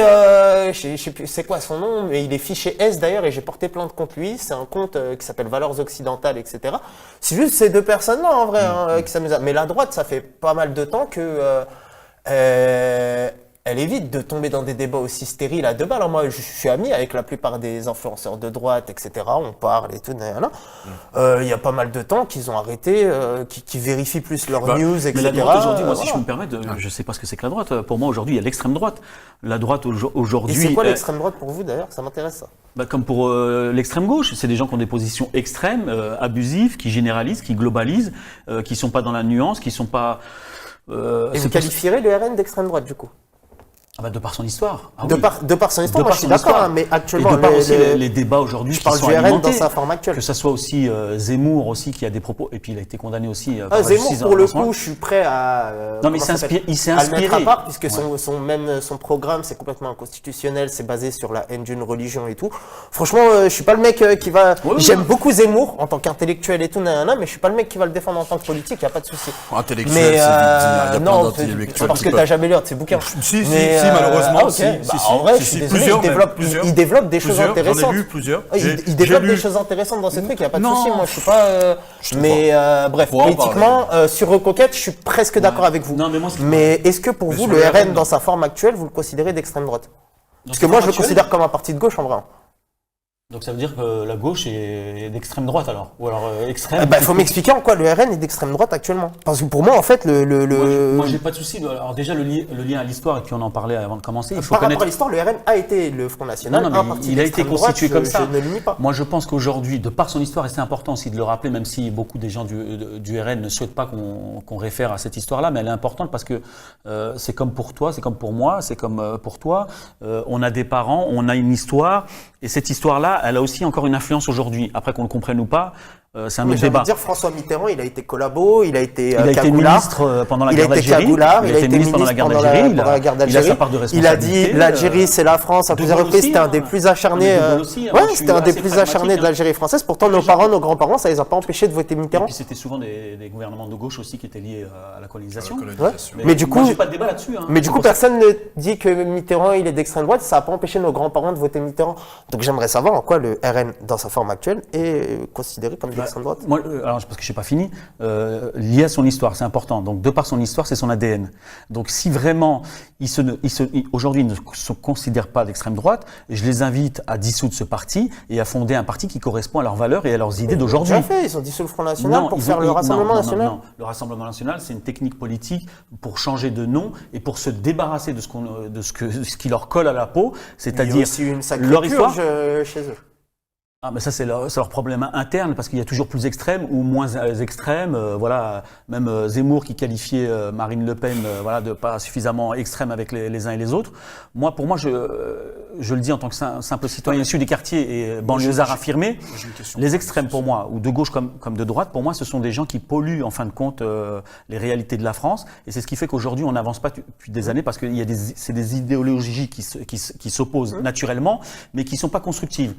je sais plus c'est quoi son nom, mais il est fiché S d'ailleurs et j'ai porté plainte contre lui. C'est un compte qui s'appelle Valeurs Occidentales, etc. C'est juste ces deux personnes-là en vrai qui s'amusent. Mais la droite, ça fait pas mal de temps que elle évite de tomber dans des débats aussi stériles à deux balles. Alors moi, je suis ami avec la plupart des influenceurs de droite, etc. On parle et tout. Il y a pas mal de temps qu'ils ont arrêté, qui vérifient plus leurs news, etc. Mais la droite aujourd'hui, moi, si je peux me permettre, je sais pas ce que c'est que la droite. Pour moi, aujourd'hui, il y a l'extrême droite. La droite aujourd'hui. Et c'est quoi l'extrême droite pour vous d'ailleurs? Ça m'intéresse ça. Comme pour l'extrême gauche, c'est des gens qui ont des positions extrêmes, abusives, qui généralisent, qui globalisent, qui sont pas dans la nuance, qui sont pas. Et vous qualifierez le RN d'extrême droite du coup? De par son histoire. De par son histoire, moi je suis d'accord, hein, mais actuellement... Et de par aussi les débats aujourd'hui qui sont alimentés. Je parle du RN dans sa forme actuelle. Que ce soit aussi Zemmour aussi qui a des propos, et puis il a été condamné aussi par la Zemmour, justice. pour le coup, je suis prêt à... non mais il s'est à le mettre à inspiré. part, puisque son programme, c'est complètement inconstitutionnel, c'est basé sur la haine d'une religion et tout. Franchement, je suis pas le mec qui va... J'aime beaucoup Zemmour en tant qu'intellectuel et tout, mais je suis pas le mec qui va le défendre en tant que politique, il n'y a pas de souci. Intellectuel, c'est vite dit, il y a non, plein d'intellectuels. parce que t'as jamais lu de ces bouquins. Si, malheureusement. En vrai, je suis désolé, il développe des choses intéressantes. J'en ai lu plusieurs. Il développe des choses intéressantes dans ces trucs, il n'y a pas de souci. Moi, je suis pas. Mais bref, politiquement, sur Reconquête, je suis presque d'accord avec vous. Mais est-ce que pour vous, le RN, dans sa forme actuelle, vous le considérez d'extrême droite? Parce que moi, je le considère comme un parti de gauche en vrai. Donc ça veut dire que la gauche est d'extrême droite alors? Ou alors extrême? Il faut m'expliquer en quoi le RN est d'extrême droite actuellement. Parce que pour moi, en fait, Moi, j'ai pas de souci. Alors déjà, le lien à l'histoire, et puis on en parlait avant de commencer. Il faut par rapport à l'histoire, le RN a été le Front National. Il a été constitué comme ça. Je ne le nie pas. Moi, je pense qu'aujourd'hui, de par son histoire, et c'est important aussi de le rappeler, même si beaucoup des gens du RN ne souhaitent pas qu'on réfère à cette histoire-là, mais elle est importante parce que c'est comme pour toi, c'est comme pour moi, c'est comme pour toi. On a des parents, on a une histoire, et cette histoire-là, elle a aussi encore une influence aujourd'hui. Après qu'on le comprenne ou pas, c'est un autre débat. Dire François Mitterrand, il a été collabo, il a été ministre pendant la guerre d'Algérie. Il a été ministre pendant la guerre d'Algérie. Il a sa part de responsabilité. Il a dit l'Algérie c'est la France à plusieurs reprises. C'était un des plus acharnés. C'était un des plus acharnés de l'Algérie française. Pourtant nos parents, nos grands-parents, ça les a pas empêchés de voter Mitterrand. Et puis c'était souvent des gouvernements de gauche aussi qui étaient liés à la colonisation. Mais du coup, j'ai pas de débat là-dessus. Mais du coup, personne ne dit que Mitterrand il est d'extrême droite. Ça a pas empêché nos grands-parents de voter Mitterrand. Donc j'aimerais savoir en quoi le RN dans sa forme actuelle est considéré comme d'extrême droite. Moi, alors parce que je n'ai pas fini, lié à son histoire, c'est important. Donc de par son histoire, c'est son ADN. Donc si vraiment aujourd'hui ils ne se considèrent pas d'extrême droite, je les invite à dissoudre ce parti et à fonder un parti qui correspond à leurs valeurs et à leurs idées d'aujourd'hui. Ils ont dissous le Front National pour faire le Rassemblement National. Non, le Rassemblement National, c'est une technique politique pour changer de nom et pour se débarrasser de ce qui leur colle à la peau, c'est-à-dire leur histoire chez eux. Ah, mais ça, c'est leur problème interne, parce qu'il y a toujours plus extrêmes ou moins extrêmes. Voilà, même Zemmour qui qualifiait Marine Le Pen de pas suffisamment extrême avec les uns et les autres. Pour moi, je le dis en tant que simple citoyen issu des quartiers et banlieusards affirmés, les extrêmes pour moi, ou de gauche comme de droite, pour moi, ce sont des gens qui polluent en fin de compte les réalités de la France. Et c'est ce qui fait qu'aujourd'hui, on n'avance pas depuis des années, parce que c'est des idéologies qui s'opposent naturellement, mais qui ne sont pas constructives.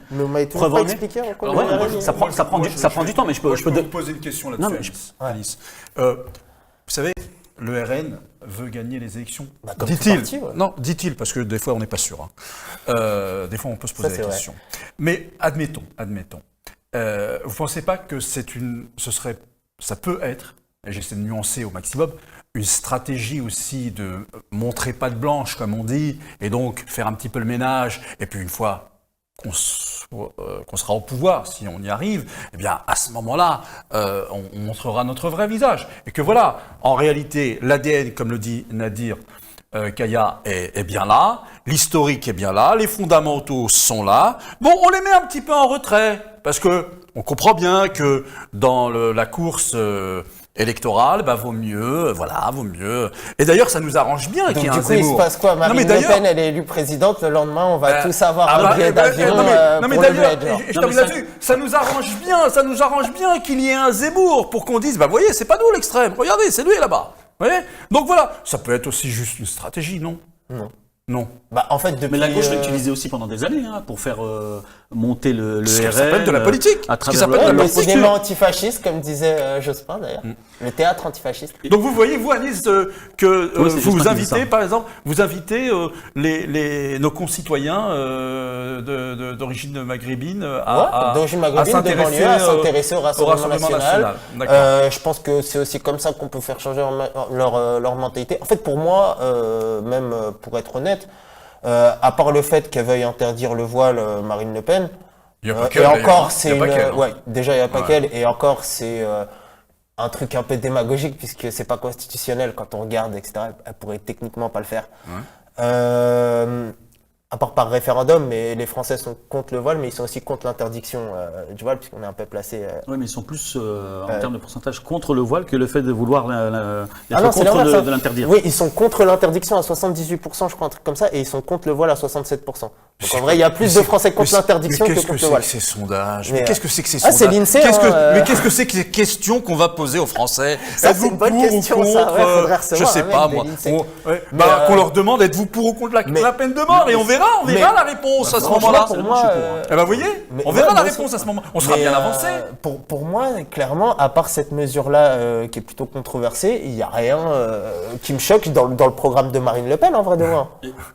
Ça prend du temps, mais je peux vous poser une question là-dessus, Alice. Vous savez, le RN veut gagner les élections. Dit-il. Non, dit-il, parce que des fois on n'est pas sûr. Des fois on peut se poser la question. Mais admettons. Vous ne pensez pas que ça peut être, et j'essaie de nuancer au maximum, une stratégie aussi de montrer patte blanche, comme on dit, et donc faire un petit peu le ménage, et puis une fois qu'on sera au pouvoir, si on y arrive, eh bien, à ce moment-là, on montrera notre vrai visage. Et que voilà, en réalité, l'ADN, comme le dit Nadir Kaya, est bien là, l'historique est bien là, les fondamentaux sont là. Bon, on les met un petit peu en retrait, parce que on comprend bien que dans la course électorale, vaut mieux. Et d'ailleurs, ça nous arrange bien qu'il y ait un Zemmour. Il se passe quoi? Marine Le Pen, elle est élue présidente, le lendemain, on va tous avoir un billet d'avion pour le bled. Je termine là-dessus. Ça nous arrange bien qu'il y ait un Zemmour pour qu'on dise, voyez, c'est pas nous l'extrême, regardez, c'est lui là-bas. Vous voyez? Donc voilà, ça peut être aussi juste une stratégie, non? Non. En fait, mais la gauche l'a utilisé aussi pendant des années pour faire monter le RN. Ça s'appelle de la politique. Le cinéma antifasciste, comme disait Jospin d'ailleurs. Le théâtre antifasciste. Donc vous voyez, vous Anis, que vous invitez, par exemple, nos concitoyens d'origine maghrébine à s'intéresser au Rassemblement National. Je pense que c'est aussi comme ça qu'on peut faire changer leur mentalité. En fait, pour moi, même pour être honnête, à part le fait qu'elle veuille interdire le voile, Marine Le Pen, et encore c'est déjà il n'y a pas qu'elle, et encore c'est un truc un peu démagogique puisque c'est pas constitutionnel quand on regarde, etc. Elle pourrait techniquement pas le faire. à part par référendum, mais les Français sont contre le voile, mais ils sont aussi contre l'interdiction du voile, puisqu'on est un peu placé. Oui, mais ils sont plus, en termes de pourcentage, contre le voile que le fait de vouloir être non, c'est contre l'inverse, de l'interdire. Oui, ils sont contre l'interdiction à 78%, je crois, un truc comme ça, et ils sont contre le voile à 67%. Donc en vrai, il y a plus de Français contre l'interdiction que contre le voile. Qu'est-ce que c'est que ces sondages? Mais, Mais qu'est-ce que c'est que ces ah, c'est sondages? l'INSEE, Mais qu'est-ce que c'est que ces questions qu'on va poser aux Français? Ça, Êtes-vous c'est une bonne pour ou question, ça. contre, Ouais, faudrait je recevoir sais un mec pas de moi. l'INSEE. Qu'on leur demande, êtes-vous pour ou contre la peine de mort? Et on verra la réponse à ce franchement, moment-là. pour moi, Eh ben, vous voyez, mais on verra ouais, la moi aussi. réponse à ce moment. On sera Mais, bien avancé. Pour moi, clairement, à part cette mesure-là qui est plutôt controversée, il n'y a rien qui me choque dans le programme de Marine Le Pen, en vrai de vrai.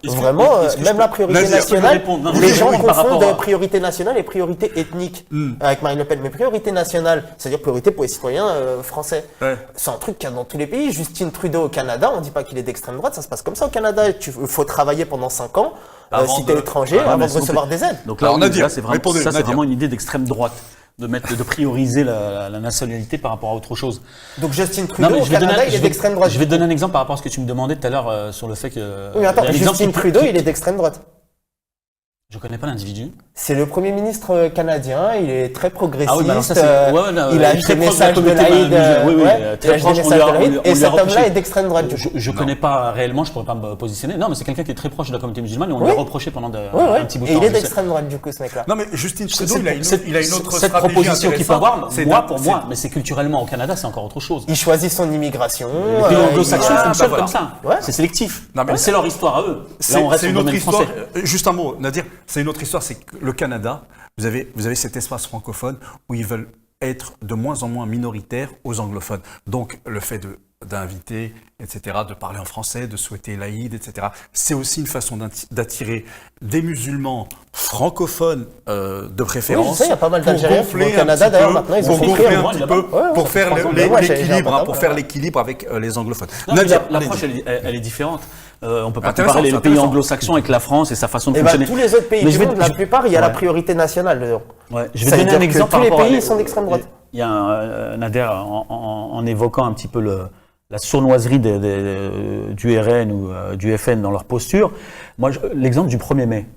Vraiment, même la priorité Nadir, nationale, non, les gens oui, par rapport confondent à- priorité nationale et priorité ethnique avec Marine Le Pen. Mais priorité nationale, c'est-à-dire priorité pour les citoyens français. Ouais. C'est un truc qu'il y a dans tous les pays. Justin Trudeau au Canada, on ne dit pas qu'il est d'extrême droite, ça se passe comme ça au Canada. Il faut travailler pendant 5 ans si tu es étranger avant de recevoir des aides. Donc là, Alors, oui, Nadir, là, c'est vraiment, répondez, ça, c'est Nadir. vraiment une idée d'extrême droite, de prioriser la nationalité par rapport à autre chose. Donc Justin Non, Trudeau mais au Canada, il est d'extrême droite. Je vais te donner un exemple par rapport à ce que tu me demandais tout à l'heure sur le fait que. Oui, mais attends, il y a l'exemple Justin qui- Trudeau, il est d'extrême droite. Je connais pas l'individu. C'est le Premier ministre canadien, il est très progressiste, Ah oui, mais alors ça, c'est- ouais, non, il a très des proche de la messages de communauté l'Aïd, oui, oui, ouais, très il a des proche, messages de l'Aïd, on et lui a cet homme-là reproché- est d'extrême droite. Du coup. Je connais pas réellement, je pourrais pas me positionner. Non, mais c'est quelqu'un qui est très proche de la communauté musulmane et on lui Oui. a reproché pendant Ouais, un petit bout de et temps. il est Je sais. d'extrême droite du coup ce mec-là. Non, mais Justin Trudeau, C'est- il a une autre cette stratégie proposition qu'il peut avoir, intéressante. moi pour moi, mais c'est culturellement au Canada, c'est encore autre chose. Il choisit son immigration. Les pays anglo-saxons bah fonctionnent voilà. comme ça. Ouais. C'est sélectif. Non, mais- C'est leur histoire à eux. Là, on reste C'est sur une le autre domaine histoire. français. Juste un mot, Nadir, c'est une autre histoire, c'est que le Canada, vous avez cet espace francophone où ils veulent être de moins en moins minoritaires aux anglophones. Donc, le fait d'inviter, etc., de parler en français, de souhaiter l'Aïd, etc., c'est aussi une façon d'attirer des musulmans francophones de préférence. Oui, je sais, il y a pas mal pour d'Algériens qui vont gonfler au Canada, un petit d'ailleurs, peu, maintenant, ils pour ont compris, gonfler hein. un petit Ouais, peu, ouais, pour faire moi, j'ai l'équilibre, un pour peu, faire ouais. l'équilibre avec les anglophones. Non, mais Nadir, l'approche, allez-y. elle est différente. On peut pas Intéressant, comparer les c'est pays intéressant. anglo-saxons avec la France et sa façon de Et bah, fonctionner. tous les autres pays Mais du je vais- monde, la je- plupart, il y a la ouais. priorité nationale dedans. Ouais, je vais Ça te veut donner un dire que exemple tous par les rapport à pays sont d'extrême droite. Il y a Nader, en évoquant un petit peu la sournoiserie du RN ou du FN dans leur posture. Moi, l'exemple du 1er mai.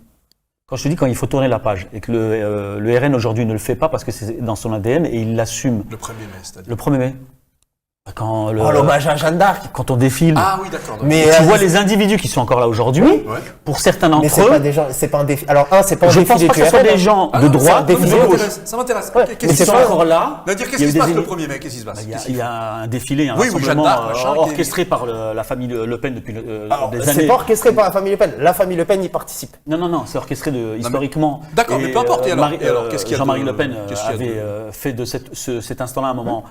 Quand je te dis quand il faut tourner la page et que le RN aujourd'hui ne le fait pas parce que c'est dans son ADN et il l'assume. Le 1er mai, c'est-à-dire. Le 1er mai. Quand L'hommage à Jeanne d'Arc. quand on défile. Ah oui, d'accord. Mais Tu vois les individus qui sont encore là aujourd'hui. Ouais. Pour certains mais d'entre c'est pas eux, des gens, c'est pas un défi. Alors c'est pas un je défi pense des pas que ce soit QRN, des gens Ah de non, droite c'est un ou de défi de gauche. gauche. Ça m'intéresse. Ouais, Qu'est-ce mais qui c'est se Ils sont pas- passe encore là. Nadir, qu'est-ce Il y a qui se eu passe des le éli- 1er mai? Qu'est-ce qui se passe? Il y a un défilé, un Oui, oui, Jeanne rassemblement d'Arc, machin, qui est- orchestré par la famille Le Pen depuis Alors, des c'est années. pas orchestré par la famille Le Pen. La famille Le Pen y participe. Non, c'est orchestré historiquement. D'accord, mais Et, peu importe, et alors, qu'est-ce qu'il y a Jean-Marie de- Le Pen qu'est-ce qu'il y a avait de- fait de cet instant-là un moment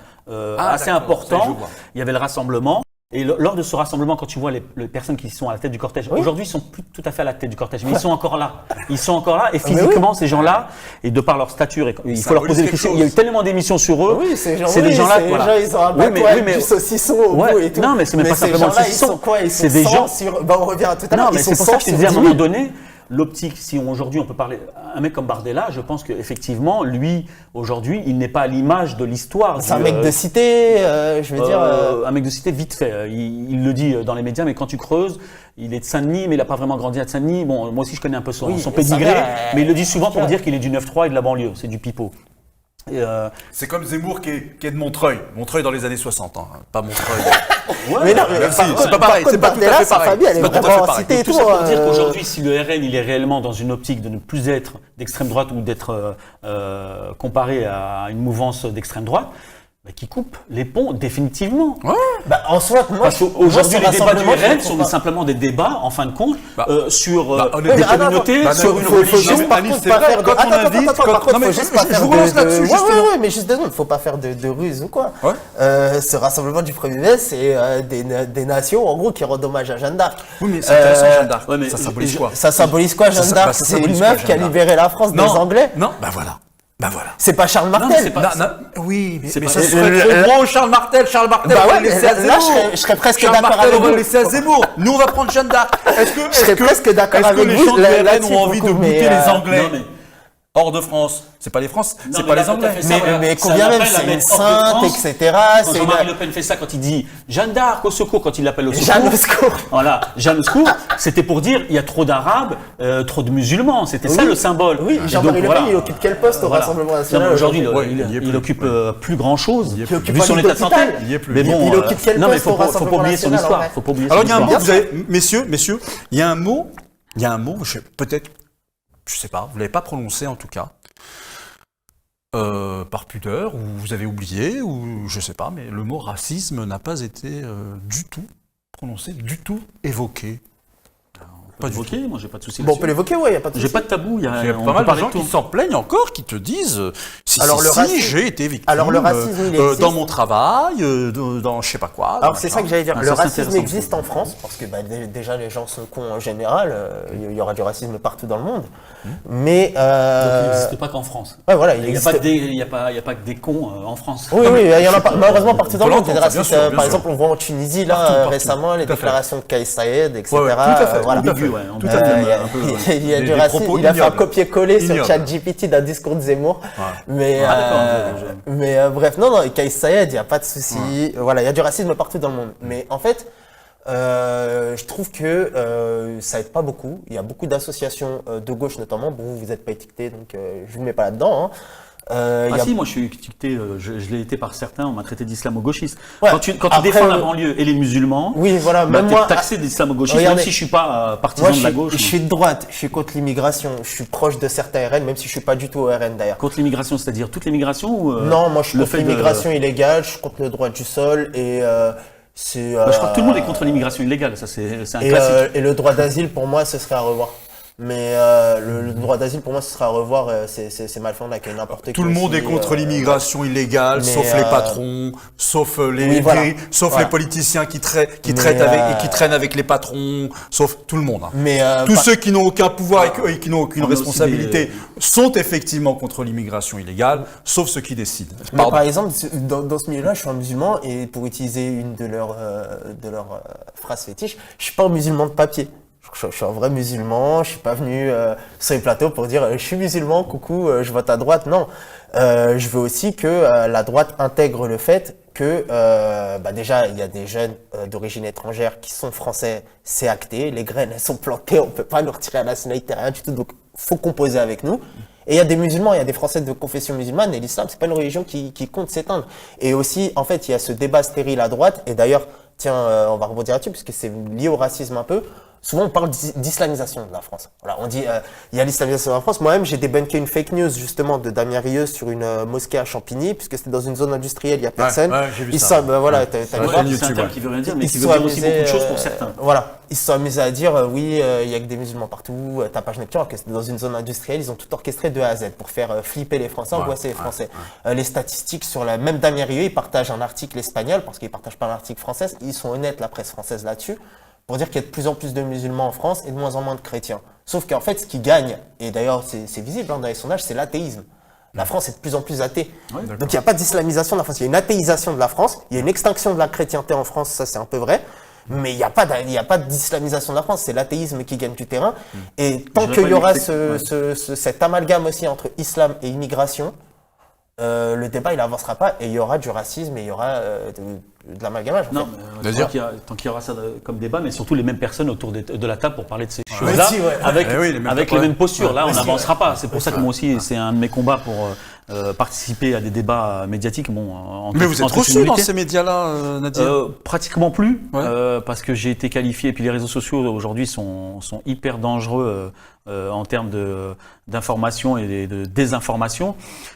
Ah, assez d'accord, ça, je important. vois. Il y avait le rassemblement. Et lors de ce rassemblement, quand tu vois les personnes qui sont à la tête du cortège, aujourd'hui ils sont plus tout à fait à la tête du cortège, mais ils sont encore là. Ils sont encore là, et physiquement ces gens-là, et de par leur stature, il faut leur poser des quelque questions. chose. Il y a eu tellement d'émissions sur eux. Oui, ces gens, des gens-là. ces Voilà. gens, ils ont un Oui, bateau avec du saucisson au Ouais, bout et tout. non, mais c'est même pas ces simplement le gens-là, ils saucisson. sont quoi? Ils sont C'est des 100 gens- sur. Bah, on revient à tout à l'heure. Non, mais Ils c'est sont pour ça 100 que je te sur disais à un 10 moment 000. donné, l'optique, si aujourd'hui on peut parler, un mec comme Bardella, je pense qu'effectivement, lui, aujourd'hui, il n'est pas à l'image de l'histoire. C'est un mec de cité, je veux dire. Un mec de cité, vite fait. Il le dit dans les médias, mais quand tu creuses, il est de Saint-Denis, mais il n'a pas vraiment grandi à Saint-Denis. Bon, moi aussi, je connais un peu son Oui, pédigré, sa mère, mais il le dit souvent pour ouais. dire qu'il est du 9-3 et de la banlieue. C'est du pipeau. Et, C'est comme Zemmour qui est de Montreuil. Montreuil dans les années 60, hein. Pas Montreuil. Mais non, mais merci, par c'est contre, pas pareil, par c'est pas contre, tout à fait Bardella, sa pareil. famille, elle est C'est pas tout à fait vraiment en pareil. cité et tout tout. ça pour dire qu'aujourd'hui, si le RN il est réellement dans une optique de ne plus être d'extrême droite ou d'être comparé à une mouvance d'extrême droite, bah, qui coupe les ponts définitivement. Bah, en soi, moi, Parce qu'aujourd'hui, les débats du rassemblement, je RN comprends sont pas. simplement des débats, en fin de compte, sur honnêtement, des mais attends, communautés, attends, sur bah, une faut religion. juste par Alice, contre c'est pas vrai, faire de. quand on Attends, invite, par quand- contre, non, mais faut juste pas je faire vous relance là-dessus, ouais, justement. ouais, mais juste 2 secondes, faut pas faire de ruse ou quoi. Ouais. Ce rassemblement du 1er mai, c'est des nations, en gros, qui rendent hommage à Jeanne d'Arc. Oui, mais c'est intéressant, Jeanne d'Arc. ouais, mais Ça symbolise je- quoi? Ça symbolise quoi, Jeanne Ça d'Arc? C'est une symbolise quoi, meuf qui a Jeanne d'Arc? libéré la France des Anglais. Non, bah voilà. Bah voilà. C'est pas Charles Non, mais Martel. c'est pas- Oui, mais pas- ça serait trop gros, Charles Martel. Charles Martel, Bah on va ouais, le laisser là, à Zemmour. je serais presque Charles d'accord Martel, avec on va vous. le laisser à Zemmour. Nous, on va prendre Jeanne d'Arc. Je serais presque d'accord est-ce que avec les vous gens du RN là-dessus, ont envie de beaucoup, mais, buter les Anglais? Non, mais Hors de France, c'est pas les France, Non, c'est mais pas là, les quand Anglais. elle fait ça, voilà, Mais ça combien même, l'appelle la c'est une mettre hors de sainte, France. etc. Quand C'est Jean-Marie une... Le Pen fait ça, quand il dit Jeanne d'Arc au secours, quand il l'appelle au secours. Jeanne au secours. Voilà, Jeanne au secours, c'était pour dire il y a trop d'Arabes, trop de musulmans. C'était ça le symbole. Oui, Et Jean-Marie donc, Le Pen, il occupe quel poste au Voilà. Rassemblement Non, national mais aujourd'hui, Ouais, il il y est plus. occupe plus grand chose. Il y est Qui occupe Vu pas son état de santé. l'hôpital. Il y est plus. Mais bon, Il occupe quel non, mais poste faut au pas Rassemblement oublier son national, histoire. en vrai Faut pas oublier Alors son il y a un mot, histoire. vous avez, messieurs, il y a un mot, peut-être, je sais pas, vous l'avez pas prononcé en tout cas, par pudeur, ou vous avez oublié, ou je sais pas, mais le mot racisme n'a pas été du tout prononcé, du tout évoqué. Pas évoqué, moi j'ai pas de souci Bon, on là-dessus. peut l'évoquer, ouais, il n'y a pas de J'ai souci. pas de tabou, Il y a on pas peut mal de parler gens de tout. qui s'en plaignent encore, qui te disent si, Alors, si, le si, racisme- j'ai été victime Alors, le racisme, il existe. dans mon travail, dans je sais pas quoi. Alors c'est ça que j'allais dire, Ah, le ça, c'est racisme intéressant. existe en France, parce que déjà les gens sont cons en général, il y aura du racisme partout dans le monde, mais Donc il n'existe pas qu'en France. ouais, voilà, Il n'y a, pas que des cons en France. Oui, oui, il y en a malheureusement partout dans le monde. Bien Des racistes, sûr, bien par sûr. exemple, on voit en Tunisie là Partout. récemment les Tout à fait. déclarations de Kais Saïed, etc. Ouais, ouais, tout à fait, voilà. tout à fait. Ambigu, ouais, Tout on à peut fait. dire un peu, Il y a Des du racisme. propos Il a fait un ignobles. copier-coller sur Ignobles. ChatGPT d'un discours de Zemmour. Mais, Ah, bref, non, Kais Saïed, il n'y a pas de souci. Voilà, il y a du racisme partout dans le monde. Mais en fait, je trouve que ça aide pas beaucoup. Il y a beaucoup d'associations de gauche notamment. Bon, vous n'êtes pas étiqueté, donc je vous mets pas là-dedans. Hein. Il y a- si, moi je suis étiqueté, je l'ai été par certains, on m'a traité d'islamo-gauchiste. Ouais. Quand tu Après, défends la banlieue et les musulmans, Oui, voilà, bah, même t'es moi. taxé d'islamo-gauchiste, Regardez. même si je suis pas partisan Moi, de la gauche. je suis de droite, je suis contre l'immigration, je suis proche de certains RN, même si je suis pas du tout au RN d'ailleurs. Contre l'immigration, c'est-à-dire toute l'immigration ou Non, moi je suis le contre fait de- l'immigration illégale, je suis contre le droit du sol et c'est. Bah, je crois que tout le monde est contre l'immigration illégale, ça c'est un classique. Et le droit d'asile pour moi ce serait à revoir. Mais le droit d'asile pour moi ce serait à revoir, c'est mal fait, on a qu'il y ait n'importe qui. Tout le monde aussi, est contre l'immigration illégale, mais, sauf les patrons, sauf oui, voilà. Voilà. les politiciens qui traînent avec les patrons, sauf tout le monde. Hein. Mais Tous ceux qui n'ont aucun pouvoir et qui n'ont aucune On a aussi responsabilité sont effectivement contre l'immigration illégale, sauf ceux qui décident. Mais Pardon. par exemple, dans ce milieu-là, je suis un musulman et pour utiliser une de leurs phrases fétiches, je suis pas un musulman de papier. Je suis un vrai musulman, je suis pas venu sur les plateaux pour dire je suis musulman, coucou, je vote à droite. Non, je veux aussi que la droite intègre le fait que déjà il y a des jeunes d'origine étrangère qui sont français, c'est acté, les graines elles sont plantées, on peut pas nous retirer la nationalité, rien du tout, donc faut composer avec nous. Et il y a des musulmans, il y a des Français de confession musulmane, et l'islam c'est pas une religion qui compte s'éteindre. Et aussi, en fait, il y a ce débat stérile à droite, et d'ailleurs, tiens, on va rebondir là-dessus, puisque c'est lié au racisme un peu. Souvent, on parle d'islamisation de la France. Voilà, on dit, il y a l'islamisation de la France. Moi-même, j'ai débunké une fake news, justement, de Damien Rieu sur une mosquée à Champigny, puisque c'était dans une zone industrielle, il y a personne. Ouais, j'ai vu Ils ça. sont, voilà, Ouais. t'as Ouais, vu ouais. voir. C'est un YouTube, terme ouais. qui veut rien dire, mais Ils qui se veut sont dire aussi amusés, beaucoup de choses pour certains. Voilà, ils se sont amusés à dire oui, il y a que des musulmans partout, tapage nocturne, que c'était dans une zone industrielle, ils ont tout orchestré de A à Z pour faire flipper les Français, angoisser les Français. Les statistiques sur la même Damien Rieu, il partage un article espagnol parce qu'il partage pas un article français, ils sont honnêtes la presse française là-dessus. Pour dire qu'il y a de plus en plus de musulmans en France et de moins en moins de chrétiens. Sauf qu'en fait, ce qui gagne, et d'ailleurs c'est visible dans les sondages, c'est l'athéisme. La France est de plus en plus athée. Ouais, Donc il n'y a pas d'islamisation de la France, il y a une athéisation de la France, il y a une extinction de la chrétienté en France, ça c'est un peu vrai. Mais il n'y a pas d'islamisation de la France, c'est l'athéisme qui gagne du terrain. Et tant Je qu'il y l'ai pas aura expliqué. cet amalgame aussi entre islam et immigration, le débat il n'avancera pas et il y aura du racisme et il y aura de l'amalgamage. En Non, fait. mais, tant qu'il y aura ça comme débat, mais surtout les mêmes personnes autour de la table pour parler de ces Mais choses-là, si, ouais. avec, Eh oui, les mêmes avec personnes. les mêmes postures. Là, on Mais si, n'avancera ouais. pas. C'est pour ça que moi aussi, c'est un de mes combats pour participer à des débats médiatiques. Bon, en Mais toute- vous en êtes toute reçu dans humilité. ces médias-là, Nadia Pratiquement plus, Ouais. parce que j'ai été qualifié, et puis les réseaux sociaux aujourd'hui sont hyper dangereux en termes d'information et de désinformation.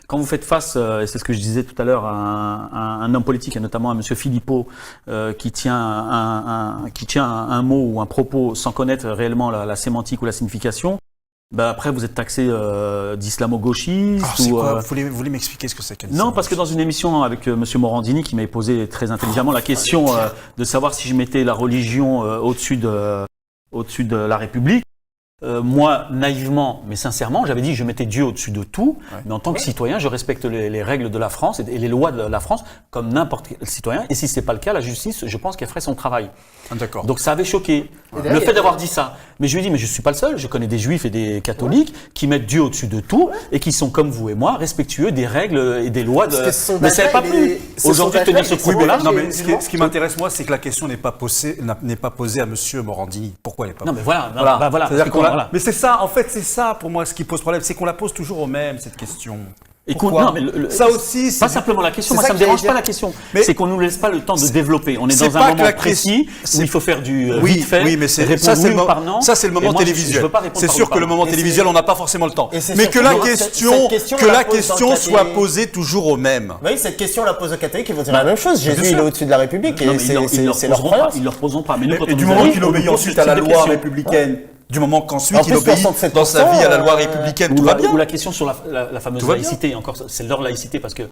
Quand vous faites face, et c'est ce que je disais tout à l'heure, à un homme politique, et notamment à monsieur Philippot, qui tient un mot ou un propos sans connaître réellement la sémantique ou la signification, bah après vous êtes taxé d'islamo-gauchiste. C'est ou, quoi Vous voulez m'expliquer ce que c'est non, parce que dans une émission avec monsieur Morandini, qui m'avait posé très intelligemment la question de savoir si je mettais la religion au-dessus de la République, moi, naïvement, mais sincèrement, j'avais dit que je mettais Dieu au-dessus de tout, mais en tant que citoyen, je respecte les règles de la France et les lois de la France comme n'importe quel citoyen. Et si c'est pas le cas, la justice, je pense qu'elle ferait son travail. D'accord. Donc ça avait choqué. Le fait d'avoir dit ça. Mais je lui ai dit, mais je suis pas le seul. Je connais des juifs et des catholiques qui mettent Dieu au-dessus de tout et qui sont comme vous et moi, respectueux des règles et des lois. Mais ça n'est pas plus. Aujourd'hui, tenir ce propos-là. Non, mais ce qui m'intéresse, moi, c'est que la question n'est pas posée à Monsieur Morandini. Pourquoi elle n'est pas Non, mais voilà. C'est-à-dire Mais c'est ça, en fait, c'est ça pour moi ce qui pose problème, c'est qu'on la pose toujours au même, cette question. Non, mais ça aussi, pas simplement la question. Moi, ça me dérange pas la question. C'est qu'on nous laisse pas le temps de développer. On est dans un moment précis où il faut faire du vite fait. Oui, mais ça, c'est le moment télévisuel. C'est sûr que le moment télévisuel, on n'a pas forcément le temps. Mais que la question soit posée toujours au même. Oui, cette question la pose aux catholiques, ils vont dire la même chose. Jésus, il est au-dessus de la République et c'est leur croyance. Ils leur poseront pas. Mais du moment qu'il obéit ensuite à la loi républicaine. Du moment qu'ensuite il obéit dans sa vie à la loi républicaine, tout va bien. Ou la question sur la fameuse laïcité, encore, c'est leur laïcité, parce que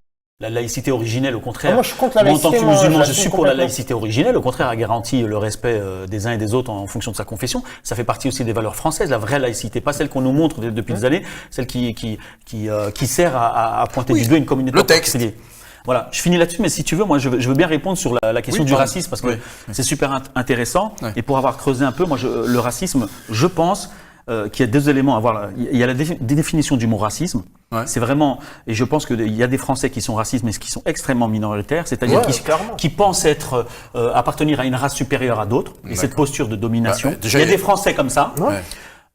la laïcité originelle, au contraire, moi je suis contre la laïcité, en tant que musulman, je suis pour la laïcité originelle, au contraire, elle garantit le respect des uns et des autres en fonction de sa confession. Ça fait partie aussi des valeurs françaises, la vraie laïcité, pas celle qu'on nous montre depuis des années, celle qui sert à pointer du doigt une communauté. Le texte. Voilà, je finis là-dessus, mais si tu veux, moi, je veux bien répondre sur la question du racisme parce que c'est super intéressant. Ouais. Et pour avoir creusé un peu, moi, le racisme, je pense qu'il y a deux éléments à voir. Il y a la définition du mot racisme. Ouais. C'est vraiment, et je pense qu'il y a des Français qui sont racistes, mais qui sont extrêmement minoritaires, c'est-à-dire qui pensent appartenir à une race supérieure à d'autres, et cette posture de domination. Il y a des Français comme ça. Ouais.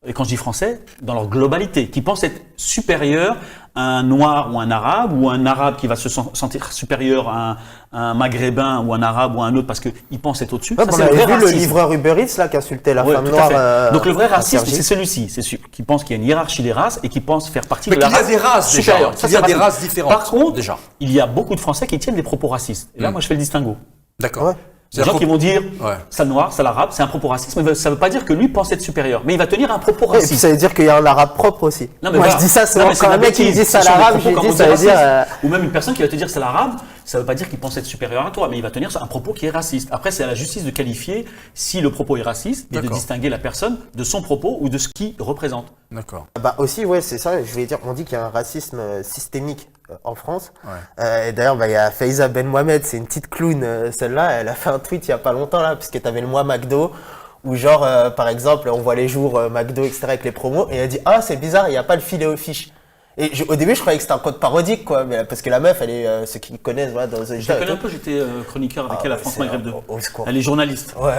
Et quand je dis français, dans leur globalité, qui pensent être supérieurs à un noir ou un arabe, ou un arabe qui va se sentir supérieur à un maghrébin ou un arabe ou un autre parce qu'il pense être au-dessus. Ouais, ça, c'est le livreur Uber Eats là, qui insultait la femme noire. Donc le vrai racisme, c'est celui-ci, c'est celui qui pense qu'il y a une hiérarchie des races et qui pense faire partie de la race. Mais qu'il y a des races supérieures. Il y a des races différentes. Par contre, il y a beaucoup de Français qui tiennent des propos racistes. Et là, moi, je fais le distinguo. D'accord. Ouais. Des gens qui vont dire ça le noir, ça l'arabe, c'est un propos raciste, mais ça ne veut pas dire que lui pense être supérieur. Mais il va tenir un propos raciste. Et puis ça veut dire qu'il y a un arabe propre aussi. Non, mais moi je dis ça, c'est quand un mec qui me dit ça l'arabe, je dis ça veut dire. Ou même une personne qui va te dire c'est l'arabe, ça ne veut pas dire qu'il pense être supérieur à toi, mais il va tenir un propos qui est raciste. Après, c'est à la justice de qualifier si le propos est raciste et de distinguer la personne de son propos ou de ce qu'il représente. D'accord. Bah aussi, ouais, c'est ça, je vais dire, on dit qu'il y a un racisme systémique en France. Ouais. Et d'ailleurs, il y a Faiza Ben Mohamed, c'est une petite clown, celle-là, elle a fait un tweet il y a pas longtemps là, puisque tu avais le mois McDo, où genre, par exemple, on voit les jours McDo, etc. avec les promos, et elle dit « Ah, c'est bizarre, il n'y a pas le filet aux fiches ». Et au début, je croyais que c'était un code parodique, quoi, mais, parce que la meuf, elle est, ceux qui connaissent, voilà, dans je la connais un peu, j'étais chroniqueur avec elle à France Maghreb 2. Elle est journaliste. Ouais,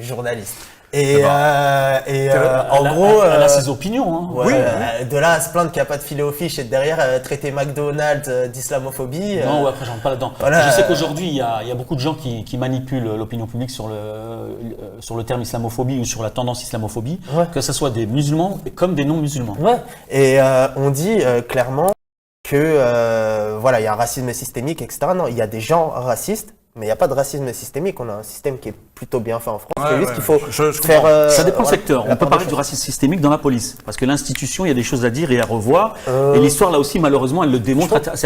journaliste. Et en gros, elle a ses opinions. Hein. Ouais, oui. De là à se plaindre qu'il n'y a pas de filet aux fiches et derrière traiter McDonald's d'islamophobie. Non, ouais, après j'en rentre pas là-dedans. Voilà, je sais qu'aujourd'hui il y a beaucoup de gens qui manipulent l'opinion publique sur le terme islamophobie ou sur la tendance islamophobie, que ce soit des musulmans comme des non-musulmans. Ouais. Et on dit clairement que voilà, il y a un racisme systémique, etc. Non, il y a des gens racistes. Mais il n'y a pas de racisme systémique, on a un système qui est plutôt bien fait en France. C'est juste qu'il faut faire... ça dépend du secteur. On peut parler du racisme systémique dans la police. Parce que l'institution, il y a des choses à dire et à revoir. Et l'histoire, là aussi, malheureusement, elle le démontre très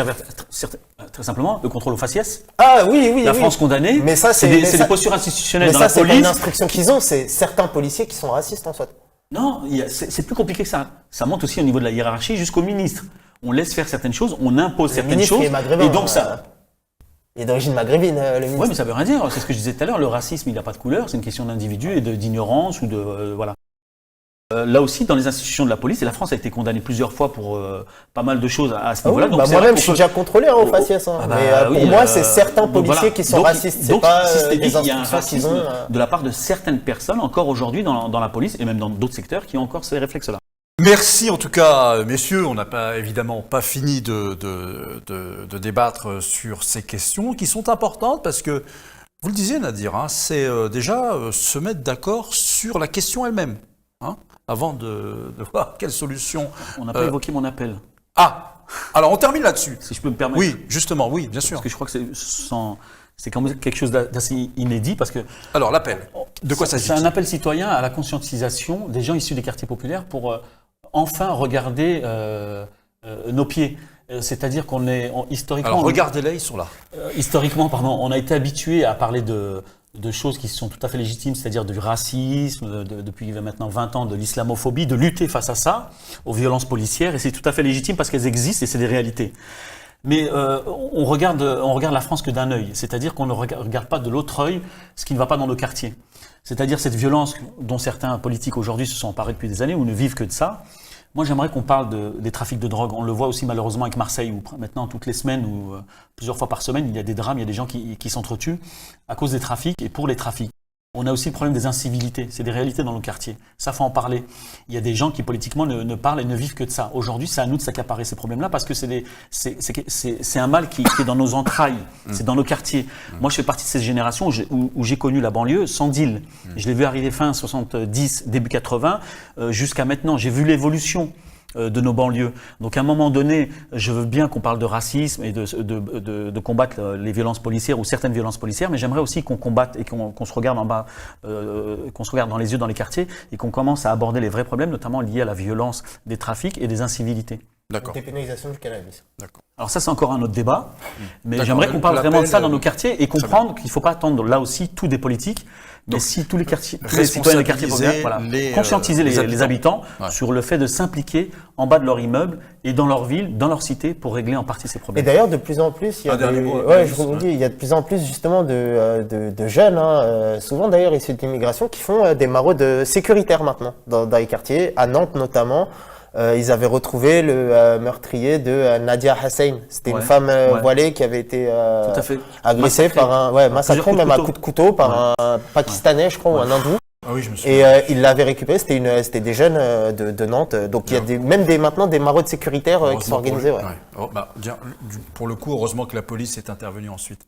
simplement. Le contrôle aux faciès. Ah oui. La France condamnée. Mais ça, c'est des postures institutionnelles dans la police. Mais ça, c'est une instruction qu'ils ont. C'est certains policiers qui sont racistes, en fait. Non, c'est plus compliqué que ça. Ça monte aussi au niveau de la hiérarchie jusqu'au ministre. On laisse faire certaines choses, on impose certaines choses. Et donc ça... Il est d'origine maghrébine, le ministre. Oui, mais ça veut rien dire. C'est ce que je disais tout à l'heure. Le racisme, il n'a pas de couleur. C'est une question d'individu et d'ignorance ou de voilà. Là aussi, dans les institutions de la police, et la France a été condamnée plusieurs fois pour pas mal de choses à ce niveau-là. Oui, donc moi-même, je suis déjà contrôlé au faciès. Mais pour moi, c'est certains policiers qui sont racistes. C'est pas les instructions qu'ils ont. De la part de certaines personnes, encore aujourd'hui, dans la police et même dans d'autres secteurs, qui ont encore ces réflexes-là. Merci en tout cas, messieurs. On n'a évidemment pas fini de débattre sur ces questions qui sont importantes parce que, vous le disiez Nadir, hein, c'est déjà se mettre d'accord sur la question elle-même, hein, avant de voir quelle solution. On n'a pas évoqué mon appel. Ah, alors on termine là-dessus. Si je peux me permettre. Oui, justement, oui, bien sûr. Parce que je crois que c'est quand même quelque chose d'assez inédit parce que. Alors l'appel, de quoi s'agit-il ? C'est un appel citoyen à la conscientisation des gens issus des quartiers populaires pour enfin regarder nos pieds. C'est-à-dire qu'on est historiquement. Alors regardez-les, ils sont là. Historiquement, pardon, on a été habitué à parler de de choses qui sont tout à fait légitimes, c'est-à-dire du racisme, depuis maintenant 20 ans de l'islamophobie, de lutter face à ça, aux violences policières, et c'est tout à fait légitime parce qu'elles existent et c'est des réalités. Mais on regarde la France que d'un œil, c'est-à-dire qu'on ne regarde pas de l'autre œil ce qui ne va pas dans nos quartiers. C'est-à-dire cette violence dont certains politiques aujourd'hui se sont emparés depuis des années ou ne vivent que de ça. Moi, j'aimerais qu'on parle des trafics de drogue. On le voit aussi malheureusement avec Marseille, où maintenant, toutes les semaines ou plusieurs fois par semaine, il y a des drames, il y a des gens qui s'entretuent à cause des trafics et pour les trafics. On a aussi le problème des incivilités. C'est des réalités dans nos quartiers. Ça, faut en parler. Il y a des gens qui, politiquement, ne parlent et ne vivent que de ça. Aujourd'hui, c'est à nous de s'accaparer ces problèmes-là parce que c'est un mal qui est dans nos entrailles. C'est dans nos quartiers. Moi, je fais partie de cette génération où j'ai connu la banlieue sans deal. Je l'ai vu arriver fin 70, début 80, jusqu'à maintenant. J'ai vu l'évolution de nos banlieues. Donc à un moment donné, je veux bien qu'on parle de racisme et de combattre les violences policières ou certaines violences policières, mais j'aimerais aussi qu'on combatte et qu'on se regarde en bas, qu'on se regarde dans les yeux dans les quartiers et qu'on commence à aborder les vrais problèmes, notamment liés à la violence des trafics et des incivilités. D'accord. Dépénalisation du cannabis. D'accord. Alors ça, c'est encore un autre débat, mais j'aimerais qu'on parle vraiment de ça dans nos quartiers et comprendre qu'il ne faut pas attendre là aussi tout des politiques, mais si tous les citoyens des quartiers populaires, voilà, conscientiser les habitants sur le fait de s'impliquer en bas de leur immeuble et dans leur ville, dans leur cité, pour régler en partie ces problèmes. Et d'ailleurs, de plus en plus, il y a il y a de plus en plus justement de jeunes, souvent d'ailleurs issus de l'immigration, qui font des maraudes sécuritaires maintenant dans les quartiers, à Nantes notamment. Ils avaient retrouvé le meurtrier de Nadia Hussein. C'était une femme voilée qui avait été agressée massacrée même à coups de couteau par un Pakistanais, je crois, ou un Hindou. Ah oui, je me souviens. Et il l'avait récupéré. C'était des jeunes de Nantes. Donc il y a maintenant des maraudes sécuritaires qui sont organisées. Pour le coup, heureusement que la police est intervenue ensuite.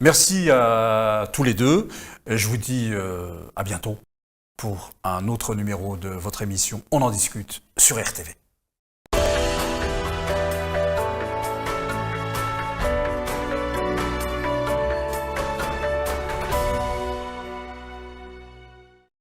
Merci à tous les deux. Je vous dis à bientôt pour un autre numéro de votre émission On en discute sur RTV.